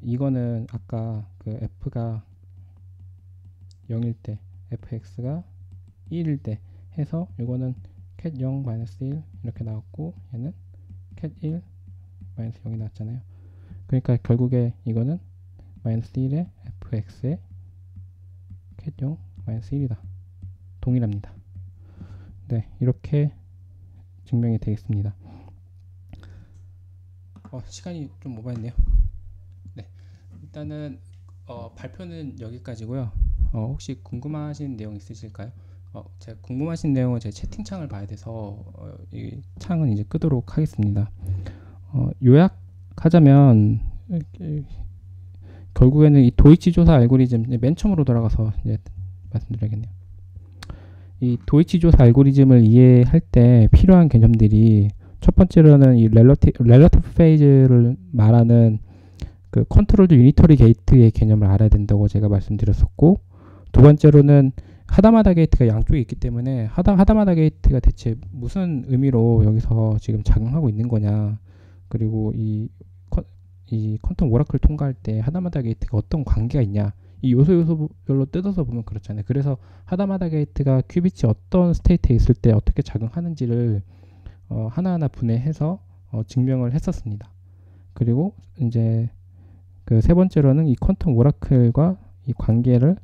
이거는 아까 그 f가 0일 때 fx가 1일 때 해서 이거는 cat 0 마이너스 1 이렇게 나왔고, 얘는 cat 1 마이너스 0이 나왔잖아요. 그러니까 결국에 이거는 마이너스 1에 fx에 cat 0 마이너스 1이다. 동일합니다. 네, 이렇게 증명이 되겠습니다. 시간이 좀 오버했네요. 네, 일단은 발표는 여기까지고요. 혹시 궁금하신 내용 있으실까요? 제가 궁금하신 내용은 제 채팅창을 봐야 돼서 이 창은 이제 끄도록 하겠습니다. 요약하자면 결국에는 이 도이치 조사 알고리즘, 맨 처음으로 돌아가서 이제 말씀드려야겠네요. 이 도이치 조사 알고리즘을 이해할 때 필요한 개념들이, 첫 번째로는 이 렐러티브 페이즈를 말하는 그 컨트롤드 유니터리 게이트의 개념을 알아야 된다고 제가 말씀드렸었고, 두 번째로는 하다마다 게이트가 양쪽에 있기 때문에 하다마다 게이트가 대체 무슨 의미로 여기서 지금 작용하고 있는 거냐, 그리고 이 퀀텀 오라클 통과할 때 하다마다 게이트가 어떤 관계가 있냐, 이 요소별로 뜯어서 보면 그렇잖아요. 그래서 하다마다 게이트가 큐비츠 어떤 스테이트에 있을 때 어떻게 작용하는지를 하나하나 분해해서 증명을 했었습니다. 그리고 이제 그 세 번째로는 이 퀀텀 오라클과 이 관계를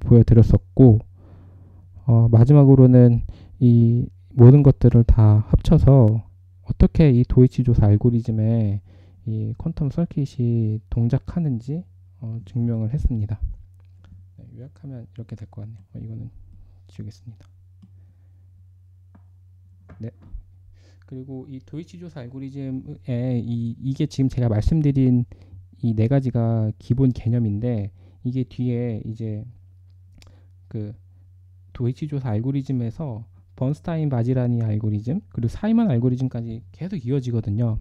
보여드렸었고, 마지막으로는 이 모든 것들을 다 합쳐서 어떻게 이 도이치 조사 알고리즘에 이 퀀텀 서킷이 동작하는지 증명을 했습니다. 네, 요약하면 이렇게 될 것 같네요. 이거는 지우겠습니다. 네. 그리고 이 도이치 조사 알고리즘에 이게 지금 제가 말씀드린 이 네 가지가 기본 개념인데, 이게 뒤에 이제 그 도이치 조사 알고리즘에서 번스타인 바지라니 알고리즘 그리고 사이먼 알고리즘까지 계속 이어지거든요.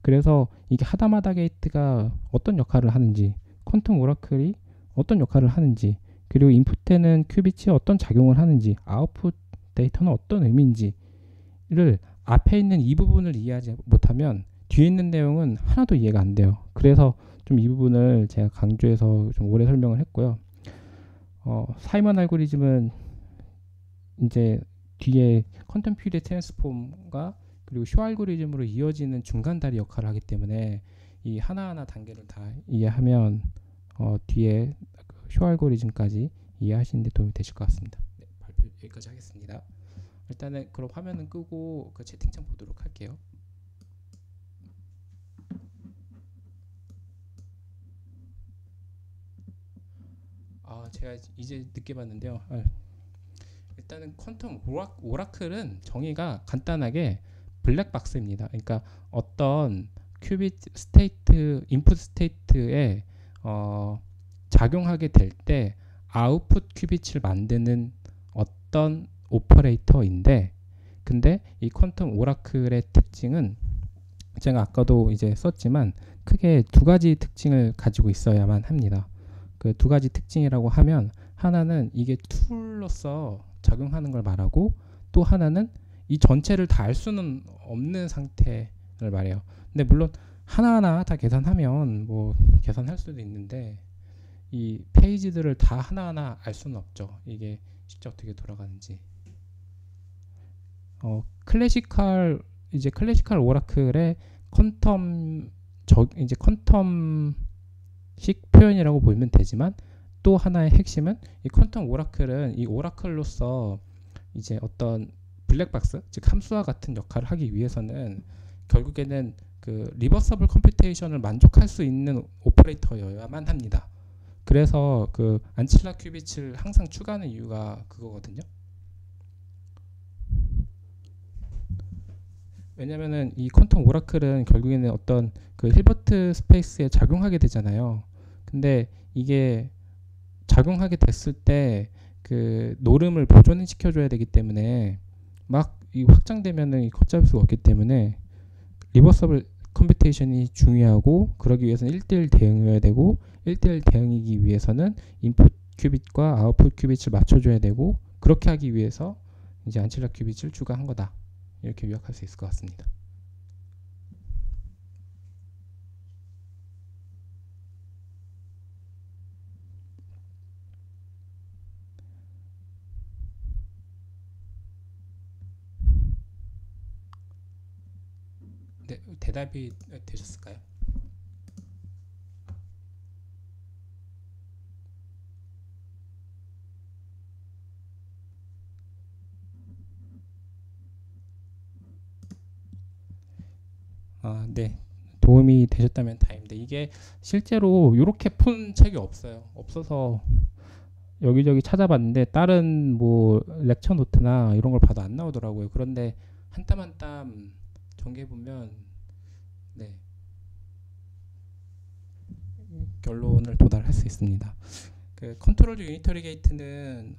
그래서 이게 하다마다 게이트가 어떤 역할을 하는지, 퀀텀 오라클이 어떤 역할을 하는지, 그리고 인풋에는 큐빗이 어떤 작용을 하는지, 아웃풋 데이터는 어떤 의미인지를 앞에 있는 이 부분을 이해하지 못하면 뒤에 있는 내용은 하나도 이해가 안 돼요. 그래서 좀 이 부분을 제가 강조해서 좀 오래 설명을 했고요. 사이먼 알고리즘은 이제 뒤에 퀀텀 퓨리에 트랜스폼과 그리고 쇼 알고리즘으로 이어지는 중간다리 역할을 하기 때문에 이 하나하나 단계를 다 이해하면 뒤에 쇼 알고리즘까지 이해하시는 데 도움이 되실 것 같습니다. 네, 발표 여기까지 하겠습니다. 일단은 그럼 화면은 끄고 그 채팅창 보도록 할게요. 제가 이제 늦게 봤는데요. 일단은 퀀텀 오라클은 정의가 간단하게 블랙박스입니다. 그러니까 어떤 큐빗 스테이트, 인풋 스테이트에 작용하게 될 때 아웃풋 큐빗을 만드는 어떤 오퍼레이터인데, 근데 이 퀀텀 오라클의 특징은 제가 아까도 이제 썼지만 크게 두 가지 특징을 가지고 있어야만 합니다. 그 두 가지 특징이라고 하면, 하나는 이게 툴로서 작용하는 걸 말하고, 또 하나는 이 전체를 다 알 수는 없는 상태를 말해요. 근데 물론 하나하나 다 계산하면 뭐 계산할 수도 있는데, 이 페이지들을 다 하나하나 알 수는 없죠. 이게 실제 어떻게 돌아가는지. 클래시컬 오라클의 이제 퀀텀식 표현이라고 보면 되지만, 또 하나의 핵심은 이 퀀텀 오라클은 이 오라클로서 이제 어떤 블랙박스, 즉 함수와 같은 역할을 하기 위해서는 결국에는 그 리버서블 컴퓨테이션을 만족할 수 있는 오퍼레이터여야만 합니다. 그래서 그 안칠라 큐빗을 항상 추가하는 이유가 그거거든요. 왜냐면은 이 퀀텀 오라클은 결국에는 어떤 그 힐버트 스페이스에 작용하게 되잖아요. 근데 이게 작용하게 됐을 때 그 노름을 보존 시켜줘야 되기 때문에, 막 이 확장되면은 걷잡을 수가 없기 때문에 리버서블 컴퓨테이션이 중요하고, 그러기 위해서는 1대1 대응이어야 되고, 1대1 대응이기 위해서는 인풋 큐빗과 아웃풋 큐빗을 맞춰줘야 되고, 그렇게 하기 위해서 이제 안칠라 큐빗을 추가한 거다, 이렇게 요약할 수 있을 것 같습니다. 네, 대답이 되셨을까요? 네. 도움이 되셨다면 다행입니다. 이게 실제로 이렇게 푼 책이 없어서 여기저기 찾아봤는데, 다른 뭐 렉처 노트나 이런 걸 봐도 안 나오더라고요. 그런데 한 땀 한 땀 전개해 보면, 네, 결론을 도달할 수 있습니다. 그 컨트롤 유니터리 게이트는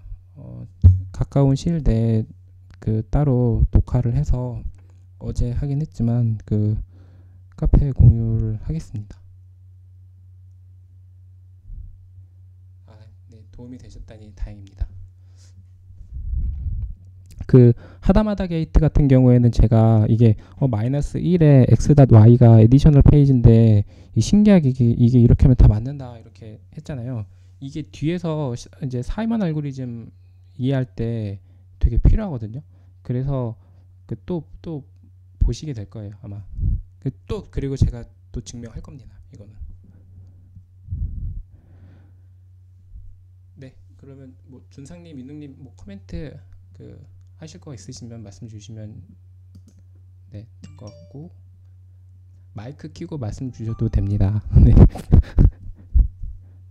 가까운 시일 내에 그 따로 녹화를 해서 어제 하긴 했지만 그 카페에 공유를 하겠습니다. 네, 도움이 되셨다니 다행입니다. 그 하다마다 게이트 같은 경우에는 제가 이게 마이너스 1에 x.y가 에디셔널 페이지인데, 이 신기하게 이게 이렇게 하면 다 맞는다 이렇게 했잖아요. 이게 뒤에서 이제 사이먼 알고리즘 이해할 때 되게 필요하거든요. 그래서 그 또 보시게 될 거예요 아마. 그리고 제가 또 증명할 겁니다 이거는. 네, 그러면 뭐 준상님, 민웅님 뭐 코멘트 그 하실 거 있으시면 말씀 주시면 네, 될 것 같고, 마이크 켜고 말씀 주셔도 됩니다. 네.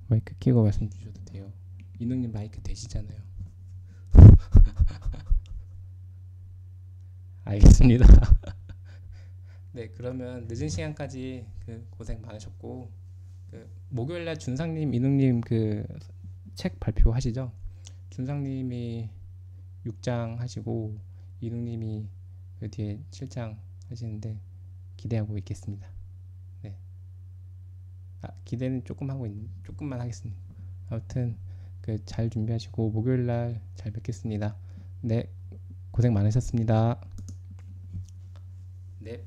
마이크 켜고 말씀 주셔도 돼요. 이누님 마이크 되시잖아요. 알겠습니다. 네, 그러면 늦은 시간까지 그 고생 많으셨고, 그 목요일날 준상님, 이누님 그 책 발표하시죠? 준상님이 6장 하시고 이누님이 그 뒤에 7장 하시는데 기대하고 있겠습니다. 네, 기대는 조금만 하겠습니다. 아무튼 그 잘 준비하시고 목요일날 잘 뵙겠습니다. 네, 고생 많으셨습니다. 네.